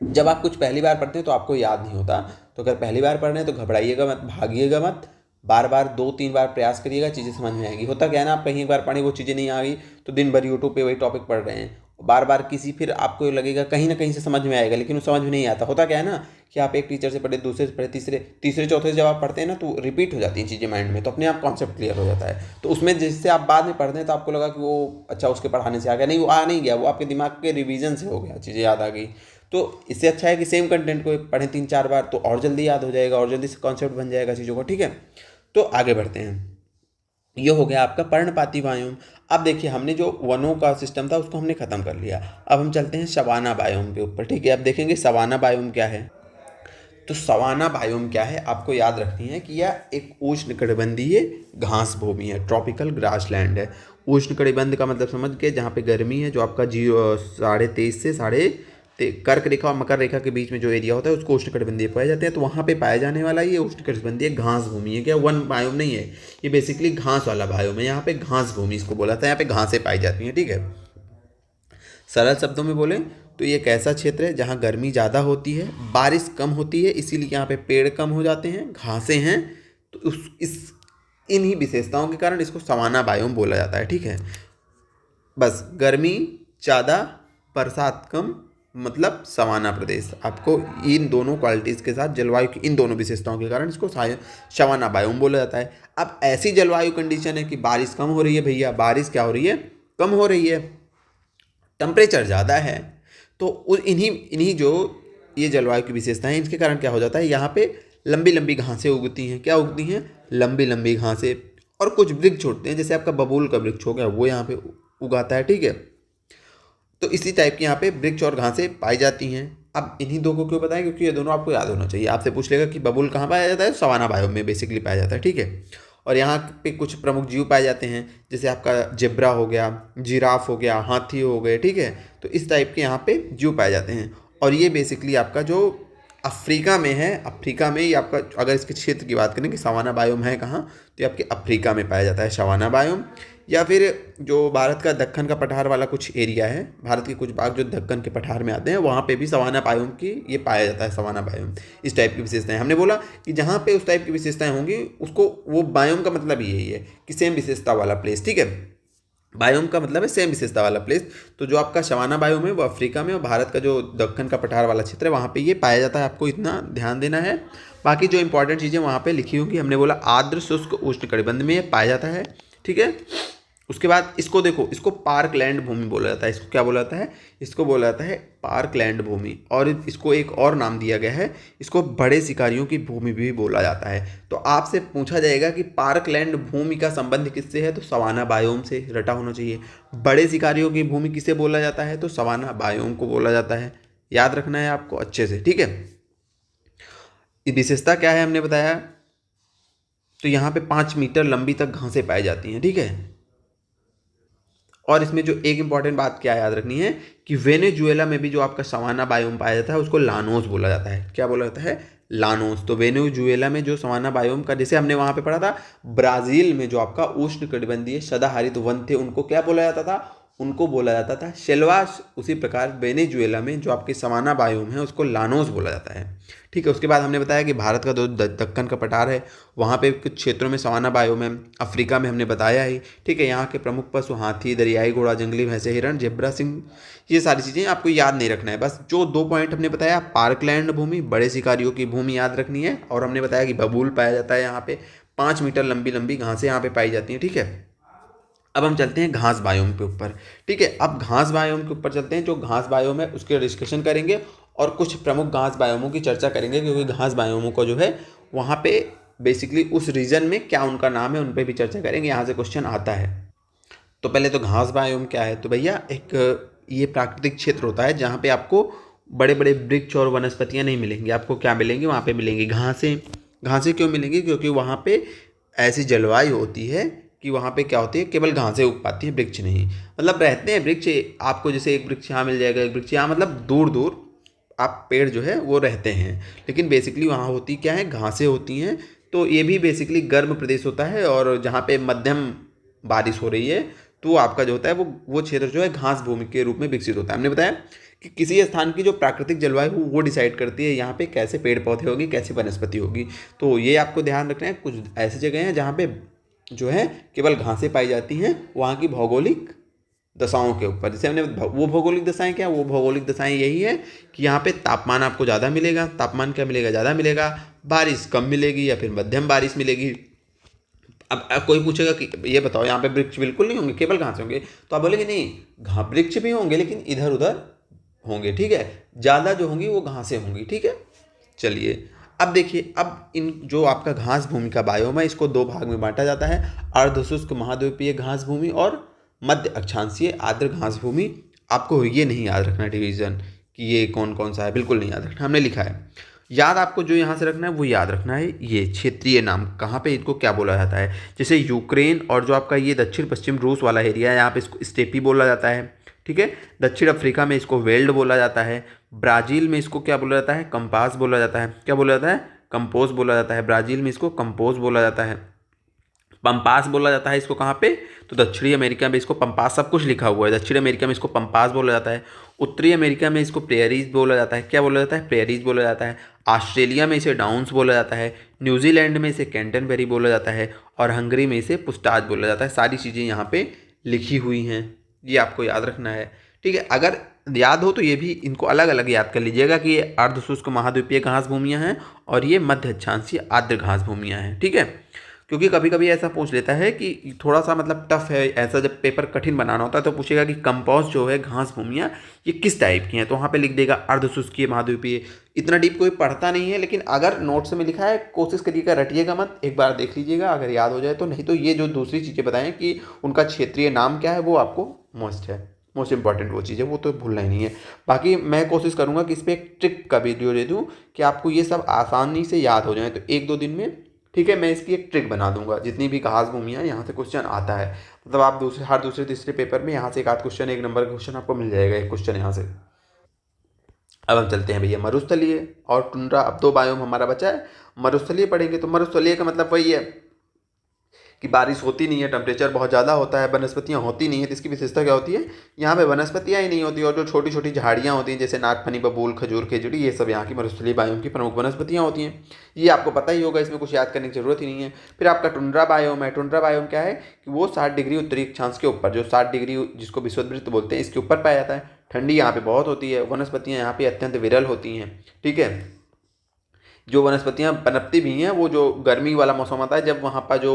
जब आप कुछ पहली बार पढ़ते हैं तो आपको याद नहीं होता। तो अगर पहली बार पढ़ रहे हैं तो घबराइएगा मत, भागिएगा मत, बार बार 2-3 बार प्रयास करिएगा, चीज़ें समझ में आएंगी। होता क्या है ना, आप कहीं एक बार पढ़े, वो चीज़ें नहीं आ गई तो दिन भर यूट्यूब पे वही टॉपिक पढ़ रहे हैं, बार बार किसी, फिर आपको लगेगा कहीं ना कहीं से समझ में आएगा, लेकिन वो समझ में नहीं आता। होता क्या है ना कि आप एक टीचर से पढ़े, दूसरे से पढ़े, तीसरे चौथे से जब आप पढ़ते हैं ना तो रिपीट हो जाती हैं चीज़ें माइंड में, तो अपने आप कॉन्सेप्ट क्लियर हो जाता है। तो उसमें जिससे आप बाद में पढ़ते हैं तो आपको लगा कि वो अच्छा उसके पढ़ाने से आ गया, नहीं, वो आ नहीं गया, वो आपके दिमाग के रिवीजन से हो गया, चीज़ें याद आ गई। तो इससे अच्छा है कि सेम कंटेंट को पढ़ें 3-4 बार, तो और जल्दी याद हो जाएगा और जल्दी से कॉन्सेप्ट बन जाएगा चीज़ों को, ठीक है। तो आगे बढ़ते हैं। ये हो गया आपका पर्णपाती बायोम। अब देखिए, हमने जो वनों का सिस्टम था उसको हमने ख़त्म कर लिया। अब हम चलते हैं सवाना बायोम के ऊपर, ठीक है। अब देखेंगे सवाना बायोम क्या है। तो सवाना बायोम क्या है, आपको याद रखनी है कि यह एक उष्णकटिबंधीय घास भूमि है, ट्रॉपिकल ग्रासलैंड है। उष्णकटिबंध का मतलब समझ के, जहाँ पे गर्मी है, जो आपका 23.5 से कर्क रेखा और मकर रेखा के बीच में जो एरिया होता है उसको उष्णकटिबंधीय पाए जाते हैं। तो वहाँ पे पाया जाने वाला ये उष्णकटिबंधीय घास भूमि है। क्या वन बायोम नहीं है ये, बेसिकली घास वाला बायोम है। यहाँ पे घास भूमि इसको बोला था, यहाँ पे घासें पाई जाती हैं, ठीक है। सरल शब्दों में बोलें तो ये एक ऐसा क्षेत्र है जहाँ गर्मी ज़्यादा होती है, बारिश कम होती है, इसीलिए यहाँ पे पेड़ कम हो जाते हैं, घासें हैं। तो इन्हीं विशेषताओं के कारण इसको सवाना बायोम बोला जाता है, ठीक है। बस गर्मी ज़्यादा, बरसात कम, मतलब सवाना प्रदेश। आपको इन दोनों क्वालिटीज़ के साथ, जलवायु की इन दोनों विशेषताओं के कारण इसको सवाना बायोम बोला जाता है। अब ऐसी जलवायु कंडीशन है कि बारिश कम हो रही है भैया, बारिश क्या हो रही है, कम हो रही है, टेम्परेचर ज़्यादा है, तो इन्हीं जो ये जलवायु की विशेषताएं, इनके कारण क्या हो जाता है, यहाँ पे लंबी लंबी घासें उगती हैं। क्या उगती हैं, लंबी लंबी घासें, और कुछ वृक्ष होते हैं, जैसे आपका बबूल का वृक्ष हो गया, वो यहाँ पे उगाता है, ठीक है। तो इसी टाइप की यहाँ पे वृक्ष और घासें पाई जाती हैं। अब इन्हीं दो को क्यों बताएं, क्योंकि ये दोनों आपको याद होना चाहिए। आपसे पूछ लेगा कि बबूल कहाँ पाया जाता है, सवाना बायोम में बेसिकली पाया जाता है, ठीक है। और यहाँ पे कुछ प्रमुख जीव पाए जाते हैं, जैसे आपका जेब्रा हो गया, जिराफ हो गया, हाथी हो गए, ठीक है। तो इस टाइप के यहाँ पे जीव पाए जाते हैं। और ये बेसिकली आपका जो अफ्रीका में है, अफ्रीका में ये आपका, अगर इसके क्षेत्र की बात करें कि सवाना बायोम है कहाँ, तो ये आपके अफ्रीका में पाया जाता है सवाना बायोम। या फिर जो भारत का दक्कन का पठार वाला कुछ एरिया है, भारत के कुछ भाग जो दक्कन के पठार में आते हैं, वहाँ पे भी सवाना बायोम की ये पाया जाता है, सवाना बायोम। इस टाइप की विशेषताएं, हमने बोला कि जहाँ पे उस टाइप की विशेषताएं होंगी उसको, वो बायोम का मतलब यही है कि सेम विशेषता वाला प्लेस, ठीक है। बायोम का मतलब है सेम विशेषता वाला प्लेस। तो जो आपका सवाना बायोम है वो अफ्रीका में, और भारत का जो दक्कन का पठार वाला क्षेत्र है वहाँ पे ये पाया जाता है। आपको इतना ध्यान देना है। बाकी जो इंपॉर्टेंट चीज़ें वहाँ पे लिखी होंगी, हमने बोला आर्द्र शुष्क उष्णकटिबंध में ये पाया जाता है, ठीक है। उसके बाद इसको देखो, इसको पार्क लैंड भूमि बोला जाता है। इसको क्या बोला जाता है, इसको बोला जाता है पार्क लैंड भूमि। और इसको एक और नाम दिया गया है, इसको बड़े शिकारियों की भूमि भी बोला जाता है। तो आपसे पूछा जाएगा कि पार्क लैंड भूमि का संबंध किससे है, तो सवाना बायोम से रटा होना चाहिए। बड़े शिकारियों की भूमि किसे बोला जाता है, तो सवाना बायोम को बोला जाता है। याद रखना है आपको अच्छे से, ठीक है। विशेषता क्या है हमने बताया, तो यहाँ पे 5 मीटर लंबी तक घासें पाई जाती हैं, ठीक है। और इसमें जो एक इंपॉर्टेंट बात क्या याद रखनी है कि वेनेजुएला में भी जो आपका सवाना बायोम पाया जाता है उसको लानोस बोला जाता है। क्या बोला जाता है, लानोस। तो वेनेजुएला में जो सवाना बायोम का, जैसे हमने वहाँ पे पढ़ा था, ब्राज़ील में जो आपका उष्णकटिबंधीय सदाहरित वन थे उनको क्या बोला जाता था, उनको बोला जाता था शेल्वास। उसी प्रकार वेनेजुएला में जो आपके सवाना बायोम है उसको लानोस बोला जाता है, ठीक है। उसके बाद हमने बताया कि भारत का जो दक्कन का पठार है वहाँ पे कुछ क्षेत्रों में सवाना बायोम है, अफ्रीका में हमने बताया ही, ठीक है। यहाँ के प्रमुख पशु हाथी, दरियाई घोड़ा, जंगली भैंसे, हिरण, जेब्रा, सिंह, ये सारी चीज़ें आपको याद नहीं रखना है। बस जो 2 पॉइंट हमने बताया, पार्कलैंड भूमि, बड़े शिकारियों की भूमि याद रखनी है। और हमने बताया कि बबूल पाया जाता है यहाँ पे, 5 मीटर लंबी लंबी घासें यहाँ पे पाई जाती हैं, ठीक है। अब हम चलते हैं घास बायोम के ऊपर, ठीक है। अब घास बायोम के ऊपर चलते हैं। जो घास बायोम है उसके डिस्कशन करेंगे और कुछ प्रमुख घास बायोमों की चर्चा करेंगे, क्योंकि घास बायोमों को जो है वहाँ पे बेसिकली उस रीजन में क्या उनका नाम है, उन पर भी चर्चा करेंगे, यहाँ से क्वेश्चन आता है। तो पहले तो घास बायोम क्या है, तो भैया एक ये प्राकृतिक क्षेत्र होता है जहाँ पे आपको बड़े बड़े वृक्ष और वनस्पतियाँ नहीं मिलेंगी। आपको क्या मिलेंगी, वहाँ पे मिलेंगी घासें। घासें क्यों मिलेंगी, क्योंकि वहाँ पे ऐसी जलवायु होती है कि वहाँ पे क्या होती है, केवल घासें उग पाती हैं, वृक्ष नहीं। मतलब रहते हैं वृक्ष, आपको जैसे एक वृक्ष यहाँ मिल जाएगा, एक वृक्ष यहाँ, मतलब दूर दूर आप पेड़ जो है वो रहते हैं, लेकिन बेसिकली वहाँ होती क्या है, घासें होती हैं। तो ये भी बेसिकली गर्म प्रदेश होता है, और जहाँ पे मध्यम बारिश हो रही है तो आपका जो होता है वो क्षेत्र जो है घास भूमि के रूप में विकसित होता है। हमने बताया कि किसी स्थान की जो प्राकृतिक जलवायु वो डिसाइड करती है यहाँ पे कैसे पेड़ पौधे होगी, कैसी वनस्पति होगी। तो ये आपको ध्यान रखना है। कुछ ऐसी जगह हैं जहाँ पे जो है केवल घासें पाई जाती हैं, वहाँ की भौगोलिक दशाओं के ऊपर। जैसे हमने वो भौगोलिक दशाएं क्या, वो भौगोलिक दशाएं यही है कि यहाँ पे तापमान आपको ज़्यादा मिलेगा। तापमान क्या मिलेगा, ज़्यादा मिलेगा। बारिश कम मिलेगी या फिर मध्यम बारिश मिलेगी। अब कोई पूछेगा कि ये बताओ यहाँ पे वृक्ष बिल्कुल नहीं होंगे, केवल घास होंगे, तो आप बोलेंगे नहीं, वृक्ष भी होंगे लेकिन इधर उधर होंगे, ठीक है। ज़्यादा जो होंगी वो घासें होंगी, ठीक है। चलिए अब देखिए, अब इन जो आपका घास भूमि का बायोम है, इसको दो भाग में बांटा जाता है, अर्धशुष्क महाद्वीपीय घास भूमि और मध्य अक्षांशीय आर्द्र घास भूमि। आपको ये नहीं याद रखना डिवीजन कि ये कौन कौन सा है, बिल्कुल नहीं याद रखना, हमने लिखा है। याद आपको जो यहाँ से रखना है वो याद रखना है, ये क्षेत्रीय नाम कहाँ पे इनको क्या बोला जाता है। जैसे यूक्रेन और जो आपका ये दक्षिण पश्चिम रूस वाला एरिया है, यहाँ पे इसको स्टेपी बोला जाता है, ठीक है। दक्षिण अफ्रीका में इसको वेल्ड बोला जाता है। ब्राज़ील में इसको क्या बोला जाता है, कंपास बोला जाता है। क्या बोला जाता है, कंपोज बोला जाता है। ब्राज़ील में इसको कंपोज बोला जाता है। पंपास बोला जाता है इसको कहाँ पे, तो दक्षिणी अमेरिका में इसको पंपास, सब कुछ लिखा हुआ है। दक्षिण अमेरिका में इसको पंपास बोला जाता है। उत्तरी अमेरिका में इसको प्रेयरीज बोला जाता है। क्या बोला जाता है, प्रेयरीज बोला जाता है। ऑस्ट्रेलिया में इसे डाउन्स बोला जाता है। न्यूजीलैंड में इसे कैंटनबेरी बोला जाता है। और हंगरी में इसे पुस्ताज बोला जाता है। सारी चीज़ें यहाँ पे लिखी हुई हैं, ये आपको याद रखना है, ठीक है। अगर याद हो तो ये भी इनको अलग अलग याद कर लीजिएगा कि ये अर्धशुष्क महाद्वीपीय घास भूमियाँ हैं और ये मध्य अक्षांशीय आर्द्र घास भूमियाँ हैं, ठीक है। क्योंकि कभी कभी ऐसा पूछ लेता है कि थोड़ा सा मतलब टफ है, ऐसा जब पेपर कठिन बनाना होता है तो पूछेगा कि कंपोस्ट जो है घास भूमियाँ ये किस टाइप की हैं, तो वहाँ पे लिख देगा अर्धशुष्कीय महाद्वीपीय। इतना डीप कोई पढ़ता नहीं है, लेकिन अगर नोट्स में लिखा है कोशिश करिएगा, रटिएगा मत, एक बार देख लीजिएगा, अगर याद हो जाए तो। नहीं तो ये जो दूसरी चीज़ें बताएं कि उनका क्षेत्रीय नाम क्या है, वो आपको मोस्ट इंपॉर्टेंट वो चीज़ है, वो तो भूलना ही नहीं है। बाकी मैं कोशिश करूँगा कि इस पर एक ट्रिक का वीडियो दे दूँ कि आपको ये सब आसानी से याद हो जाए, तो 1-2 दिन में, ठीक है, मैं इसकी एक ट्रिक बना दूंगा। जितनी भी घास भूमियाँ यहाँ से क्वेश्चन आता है, मतलब आप हर दूसरे तीसरे पेपर में यहाँ से एक आध क्वेश्चन, 1 नंबर का क्वेश्चन आपको मिल जाएगा, एक क्वेश्चन यहाँ से। अब हम चलते हैं भैया मरुस्थलीय और टुंड्रा। अब 2 बायोम हमारा बचा है। मरुस्थलीय पढ़ेंगे तो मरुस्थलीय का मतलब वही है कि बारिश होती नहीं है, टेम्परेचर बहुत ज़्यादा होता है, वनस्पतियाँ होती नहीं है। तो इसकी विशेषता क्या होती है, यहाँ पे वनस्पतियाँ ही नहीं होती, और जो छोटी छोटी झाड़ियाँ होती हैं जैसे नागफनी, बबूल, खजूर, खेजड़ी, ये सब यहाँ की मरुस्थलीय बायोम की प्रमुख वनस्पतियाँ होती हैं। ये आपको पता ही होगा, इसमें कुछ याद करने की जरूरत ही नहीं है। फिर आपका टुंड्रा बायोम है। टुंड्रा बायोम क्या है कि वो 60 डिग्री उत्तरी अक्षांश के ऊपर, जो 60 डिग्री जिसको विषुववृत्त बोलते हैं, इसके ऊपर पाया जाता है। ठंडी यहाँ पे बहुत होती है, वनस्पतियाँ यहाँ पे अत्यंत विरल होती हैं, ठीक है। जो वनस्पतियाँ पनपती भी हैं, वो जो गर्मी वाला मौसम आता है, जब वहाँ पर जो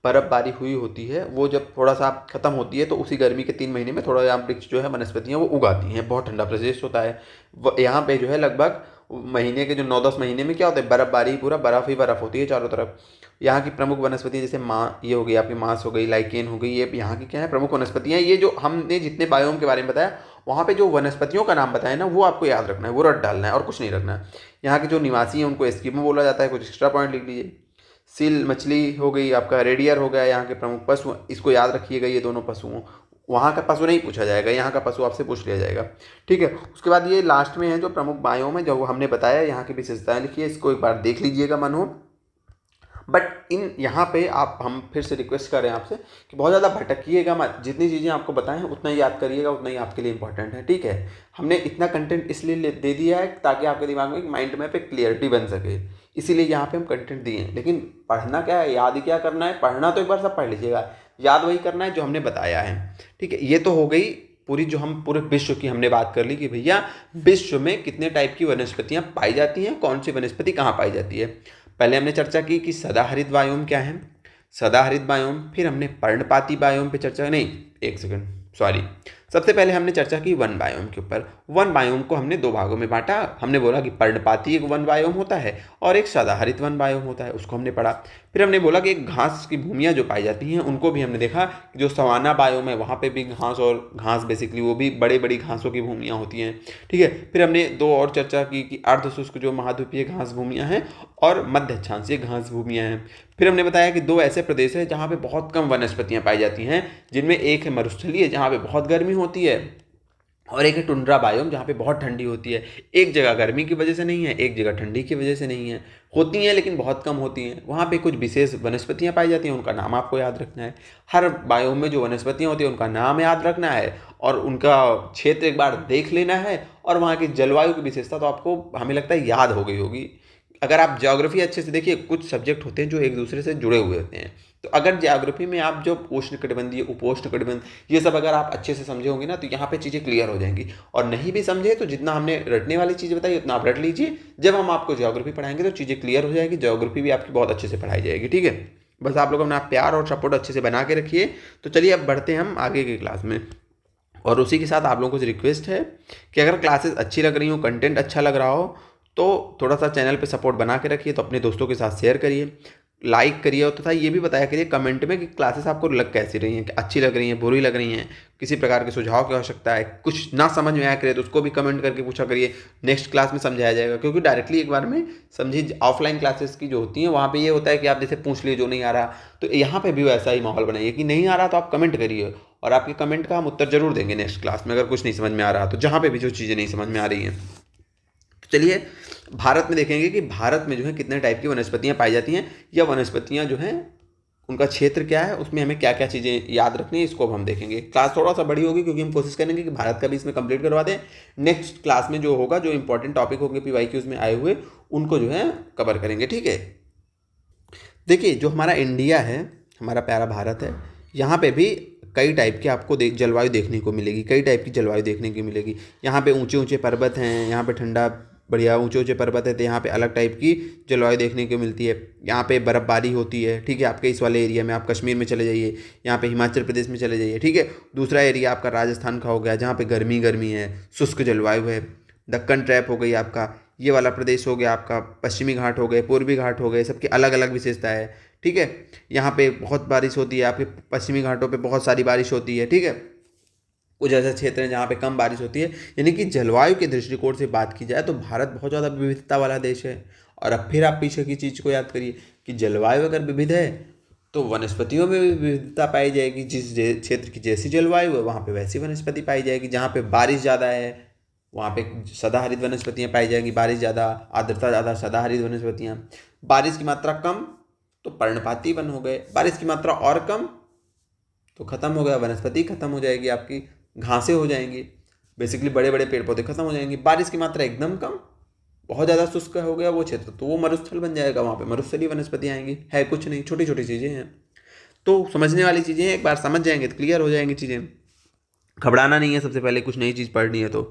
बर्फबारी हुई होती है, वो जब थोड़ा सा खत्म होती है, तो उसी गर्मी के 3 महीने में थोड़ा यहाँ वृक्ष जो है वनस्पतियाँ वो उगाती हैं। बहुत ठंडा प्रदेश होता है यहाँ पे जो है, लगभग महीने के जो 9-10 महीने में क्या होता है, बर्फबारी, पूरा बर्फ ही बर्फ होती है चारों तरफ। यहाँ की प्रमुख वनस्पति जैसे ये हो गई आपकी, मांस हो गई, लाइकेन हो गई, ये यहाँ की क्या है, प्रमुख वनस्पतियाँ। ये जो हमने जितने बायोम के बारे में बताया, वहाँ पे जो वनस्पतियों का नाम बताया ना, वो आपको याद रखना है, वो रट डालना है और कुछ नहीं रखना है। यहाँ के जो निवासी हैं उनको एस्किमो बोला जाता है, कुछ एक्स्ट्रा पॉइंट लिख लीजिए। सील मछली हो गई, आपका रेडियर हो गया, यहाँ के प्रमुख पशु, इसको याद रखिएगा, ये दोनों पशुओं। वहाँ का पशु नहीं पूछा जाएगा, यहाँ का पशु आपसे पूछ लिया जाएगा, ठीक है। उसके बाद ये लास्ट में है जो प्रमुख बायोम है, जो हमने बताया, यहाँ की विशेषताएं लिखिए, इसको एक बार देख लीजिएगा मन हो। बट इन यहाँ पे हम फिर से रिक्वेस्ट कर रहे हैं आपसे कि बहुत ज़्यादा भटकिएगा मत, जितनी चीज़ें आपको बताएं उतना ही याद करिएगा, उतना ही आपके लिए इंपॉर्टेंट है, ठीक है। हमने इतना कंटेंट इसलिए दे दिया है ताकि आपके दिमाग में एक माइंड मैप, एक क्लियरिटी बन सके, इसीलिए यहाँ पे हम कंटेंट दिए हैं। लेकिन पढ़ना क्या है, याद ही क्या करना है, पढ़ना तो एक बार सब पढ़ लीजिएगा, याद वही करना है जो हमने बताया है, ठीक है। ये तो हो गई पूरी, जो हम पूरे विश्व की हमने बात कर ली कि भैया विश्व में कितने टाइप की वनस्पतियाँ पाई जाती हैं, कौन सी वनस्पति कहाँ पाई जाती है। पहले हमने चर्चा की कि सदाहरित बायोम क्या है, सदाहरित बायोम। फिर हमने पर्णपाती बायोम पे चर्चा, नहीं एक सेकंड, सॉरी, सबसे पहले हमने चर्चा की वन बायोम के ऊपर। वन बायोम को हमने दो भागों में बांटा। हमने बोला कि पर्णपाती एक वन बायोम होता है और एक सदाहरित वन बायोम होता है, उसको हमने पढ़ा। फिर हमने बोला कि एक घास की भूमियाँ जो पाई जाती हैं उनको भी हमने देखा कि जो सवाना बायोम है वहाँ पे भी घास, और घास बेसिकली वो भी बड़ी बड़ी घासों की भूमियाँ होती हैं, ठीक है। फिर हमने दो और चर्चा की कि अर्धशुष्क जो महाद्वीपीय घास भूमियाँ हैं और मध्य अक्षांशीय घास भूमियाँ हैं। फिर हमने बताया कि दो ऐसे प्रदेश हैं जहाँ पे बहुत कम वनस्पतियाँ पाई जाती हैं, जिनमें एक है मरुस्थलीय जहाँ पे बहुत गर्मी होती है, और एक है टुंड्रा बायोम जहाँ पे बहुत ठंडी होती है। एक जगह गर्मी की वजह से नहीं है, एक जगह ठंडी की वजह से नहीं है, होती हैं लेकिन बहुत कम होती हैं। वहाँ पे कुछ विशेष वनस्पतियाँ पाई जाती हैं, उनका नाम आपको याद रखना है। हर बायोम में जो वनस्पतियाँ होती हैं उनका नाम याद रखना है और उनका क्षेत्र एक बार देख लेना है, और वहाँ की जलवायु की विशेषता तो आपको हमें लगता है याद हो गई होगी। अगर आप ज्योग्राफी अच्छे से देखिए, कुछ सब्जेक्ट होते हैं जो एक दूसरे से जुड़े हुए होते हैं, तो अगर ज्योग्राफी में आप जो उष्णकटिबंधीय, उपोष्णकटिबंध, ये सब अगर आप अच्छे से समझे होंगे ना, तो यहाँ पे चीज़ें क्लियर हो जाएंगी। और नहीं भी समझे तो जितना हमने रटने वाली चीज़ें बताई उतना आप रट लीजिए। जब हम आपको ज्योग्राफी पढ़ाएंगे तो चीज़ें क्लियर हो जाएगी, ज्योग्राफी भी आपकी बहुत अच्छे से पढ़ाई जाएगी, ठीक है। बस आप लोग अपना प्यार और सपोर्ट अच्छे से बना के रखिए। तो चलिए अब बढ़ते हैं हम आगे की क्लास में। और उसी के साथ आप लोगों को रिक्वेस्ट है कि अगर क्लासेस अच्छी लग रही हो, कंटेंट अच्छा लग रहा हो, तो थोड़ा सा चैनल पे सपोर्ट बना के रखिए। तो अपने दोस्तों के साथ शेयर करिए, लाइक करिए, और तथा ये भी बताया करिए कमेंट में कि क्लासेस आपको लग कैसी रही हैं, कि अच्छी लग रही हैं, बुरी लग रही हैं, किसी प्रकार के सुझाव की आवश्यकता है, कुछ ना समझ में आया करे तो उसको भी कमेंट करके पूछा करिए। नेक्स्ट क्लास में समझाया जाएगा, क्योंकि डायरेक्टली एक बार में समझिए ऑफलाइन क्लासेस की जो होती हैं वहाँ पे ये होता है कि आप जैसे पूछ लिए जो नहीं आ रहा, तो यहाँ पे भी वैसा ही माहौल बनाइए कि नहीं आ रहा तो आप कमेंट करिए, और आपके कमेंट का हम उत्तर जरूर देंगे नेक्स्ट क्लास में, अगर कुछ नहीं समझ में आ रहा तो, जहाँ पे भी जो चीज़ें नहीं समझ में आ रही हैं। तो चलिए भारत में देखेंगे कि भारत में जो है कितने टाइप की वनस्पतियाँ पाई जाती हैं, या वनस्पतियाँ जो हैं उनका क्षेत्र क्या है, उसमें हमें क्या क्या चीज़ें याद रखनी है, इसको हम देखेंगे। क्लास थोड़ा सा बड़ी होगी क्योंकि हम कोशिश करेंगे कि भारत का भी इसमें कंप्लीट करवा दें। नेक्स्ट क्लास में जो होगा, जो इंपॉर्टेंट टॉपिक होंगे PYQs में आए हुए, उनको जो है कवर करेंगे, ठीक है। देखिए जो हमारा इंडिया है, हमारा प्यारा भारत है, यहाँ पे भी कई टाइप की आपको जलवायु देखने को मिलेगी, कई टाइप की जलवायु देखने की मिलेगी। यहाँ पे ऊंचे ऊंचे पर्वत हैं, यहाँ पे ठंडा बढ़िया ऊंचे ऊंचे पर्वत है, तो यहाँ पे अलग टाइप की जलवायु देखने को मिलती है। यहाँ पे बर्फ़बारी होती है, ठीक है। आपके इस वाले एरिया में, आप कश्मीर में चले जाइए, यहाँ पे हिमाचल प्रदेश में चले जाइए, ठीक है। दूसरा एरिया आपका राजस्थान का हो गया, जहाँ पे गर्मी गर्मी है, शुष्क जलवायु है। दक्कन ट्रैप हो गई आपका, ये वाला प्रदेश हो गया आपका, पश्चिमी घाट हो गए, पूर्वी घाट हो गए, सबकी अलग अलग विशेषता है, ठीक है। यहाँ पे बहुत बारिश होती है, आपके पश्चिमी घाटों पे बहुत सारी बारिश होती है, ठीक है। कुछ ऐसे क्षेत्र हैं जहाँ पे कम बारिश होती है। यानी कि जलवायु के दृष्टिकोण से बात की जाए तो भारत बहुत ज़्यादा विविधता वाला देश है। और अब फिर आप पीछे की चीज़ को याद करिए कि जलवायु अगर विविध है तो वनस्पतियों में भी विविधता पाई जाएगी। जिस क्षेत्र की जैसी जलवायु है वहाँ पे वैसी वनस्पति पाई जाएगी। जहाँ पे बारिश ज़्यादा है वहाँ पे सदाहरित वनस्पतियाँ पाई जाएंगी, बारिश ज़्यादा, आर्द्रता ज़्यादा, सदाहरित वनस्पतियाँ। बारिश की मात्रा कम तो पर्णपाती वन हो गए, बारिश की मात्रा और कम तो खत्म हो गया, वनस्पति खत्म हो जाएगी, आपकी घासें हो जाएंगी, बेसिकली बड़े बड़े पेड़ पौधे खत्म हो जाएंगे। बारिश की मात्रा एकदम कम, बहुत ज़्यादा शुष्क हो गया वो क्षेत्र, तो वो मरुस्थल बन जाएगा, वहाँ पे मरुस्थलीय वनस्पति आएंगी। है कुछ नहीं, छोटी छोटी चीज़ें हैं, तो समझने वाली चीज़ें हैं। एक बार समझ जाएंगे तो क्लियर हो जाएंगी चीज़ें। घबराना नहीं है, सबसे पहले कुछ नई चीज़ पढ़नी है तो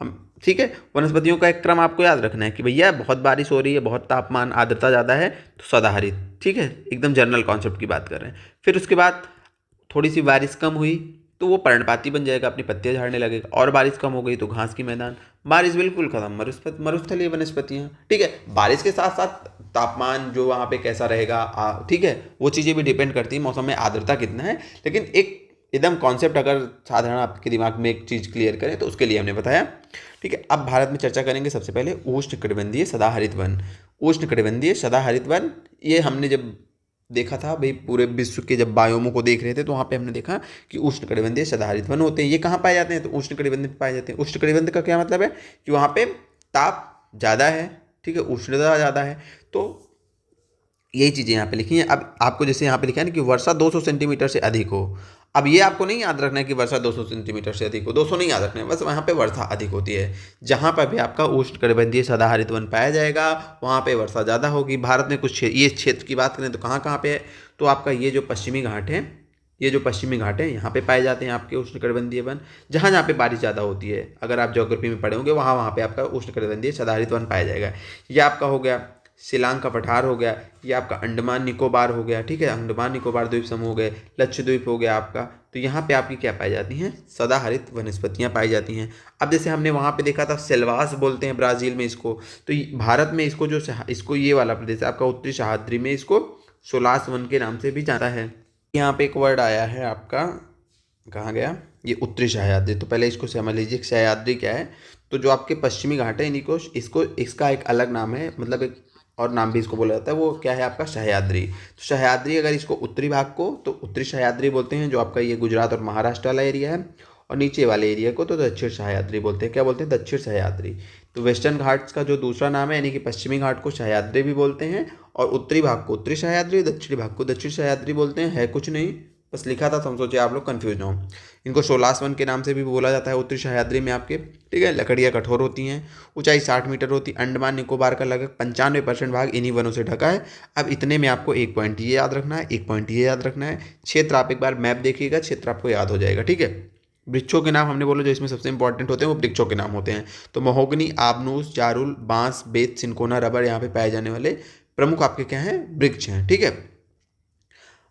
हम, ठीक है। वनस्पतियों का एक क्रम आपको याद रखना है कि भैया बहुत बारिश हो रही है, बहुत तापमान, आर्द्रता ज़्यादा है तो सदाहरित, ठीक है, एकदम जनरल कॉन्सेप्ट की बात कर रहे हैं। फिर उसके बाद थोड़ी सी बारिश कम हुई तो वो पर्णपाती बन जाएगा, अपनी पत्तियाँ झाड़ने लगेगा। और बारिश कम हो गई तो घास की मैदान, बारिश बिल्कुल खत्म, मरुस्थलीय वनस्पतियाँ, ठीक है। बारिश के साथ साथ तापमान जो वहाँ पे कैसा रहेगा, ठीक है, वो चीज़ें भी डिपेंड करती हैं, मौसम में आर्द्रता कितना है। लेकिन एक एकदम कॉन्सेप्ट अगर साधारण आपके दिमाग में एक चीज़ क्लियर करें तो उसके लिए हमने बताया, ठीक है। अब भारत में चर्चा करेंगे सबसे पहले उष्णकटिबंधीय सदाहरित वन। उष्णकटिबंधीय सदाहरित वन, ये हमने जब देखा था भाई, पूरे विश्व के जब बायोमों को देख रहे थे तो वहाँ पे हमने देखा कि उष्णकटिबंधीय सदाहरित वन होते हैं। ये कहाँ पाए जाते हैं? तो उष्णकटिबंध में पाए जाते हैं। उष्णकटिबंध का क्या मतलब है कि वहाँ पे ताप ज़्यादा है, ठीक है, उष्णता ज़्यादा है, तो यही चीज़ें यहाँ पे लिखी हैं। अब आपको जैसे यहाँ पे लिखा है ना कि वर्षा 200 सेंटीमीटर से अधिक हो। अब ये आपको नहीं याद रखना है कि वर्षा 200 सेंटीमीटर से अधिक हो, 200 नहीं याद रखना है, बस वहाँ पे वर्षा अधिक होती है। जहाँ पर भी आपका उष्णकटिबंधीय सदाहरित वन पाया जाएगा वहाँ पे वर्षा ज़्यादा होगी। भारत में कुछ ये क्षेत्र की बात करें तो कहाँ कहाँ पे है, तो आपका ये जो पश्चिमी घाट है, ये जो पश्चिमी घाट है यहाँ पे पाए जाते हैं आपके उष्णकटिबंधीय वन। जहाँ जहाँ पे बारिश ज़्यादा होती है, अगर आप ज्योग्राफी में पढ़े होंगे, वहाँ वहाँ पे आपका उष्णकटिबंधीय सदाहरित वन पाया जाएगा। ये आपका हो गया। शिलांग का पठार हो गया, ये आपका अंडमान निकोबार हो गया, ठीक है, अंडमान निकोबार द्वीप समूह हो गए, लक्षद्वीप हो गया आपका। तो यहाँ पे आपकी क्या पाई जाती हैं, सदाहरित वनस्पतियाँ पाई जाती हैं। अब जैसे हमने वहाँ पे देखा था सेल्वास बोलते हैं ब्राज़ील में इसको, तो भारत में इसको इसको ये वाला प्रदेश आपका उत्तरी सह्याद्री में इसको सोलास वन के नाम से भी जाता है। यहाँ पे एक वर्ड आया है आपका, कहाँ गया, ये उत्तरी सह्याद्री। तो पहले इसको समझ लीजिए सह्याद्री क्या है। तो जो आपके पश्चिमी घाट है इन्हीं को इसका एक अलग नाम है, मतलब एक और नाम भी इसको बोला जाता है, वो क्या है आपका सह्याद्री। तो सह्याद्री अगर इसको उत्तरी भाग को तो उत्तरी सह्याद्री बोलते हैं, जो आपका ये गुजरात और महाराष्ट्र वाला एरिया है, और नीचे वाले एरिया को तो दक्षिण सह्याद्री बोलते हैं। क्या बोलते हैं, दक्षिण सह्याद्री। तो वेस्टर्न घाट्स का जो दूसरा नाम है यानी कि पश्चिमी घाट को सह्याद्री भी बोलते हैं, और उत्तरी भाग को उत्तरी सह्याद्री, दक्षिणी भाग को दक्षिण सह्याद्री बोलते हैं। है कुछ नहीं, बस लिखा था तो हम सोचे आप लोग कंफ्यूज ना हो। इनको सोलास वन के नाम से भी बोला जाता है उत्तरी सह्याद्री में आपके, ठीक है। लकड़ियाँ कठोर होती हैं, ऊंचाई 60 मीटर होती है। अंडमान निकोबार का लगभग 95% भाग इन्हीं वनों से ढका है। अब इतने में आपको एक पॉइंट ये याद रखना है, एक पॉइंट ये याद रखना है। क्षेत्र आप एक बार मैप देखिएगा, क्षेत्र आपको याद हो जाएगा, ठीक है। वृक्षों के नाम हमने बोला जो इसमें सबसे इंपॉर्टेंट होते हैं वो वृक्षों के नाम होते हैं। तो महोगनी, आबनूस, जारुल, बांस, बेत, सिनकोना, रबर यहाँ पे पाए जाने वाले प्रमुख आपके क्या हैं, वृक्ष हैं, ठीक है।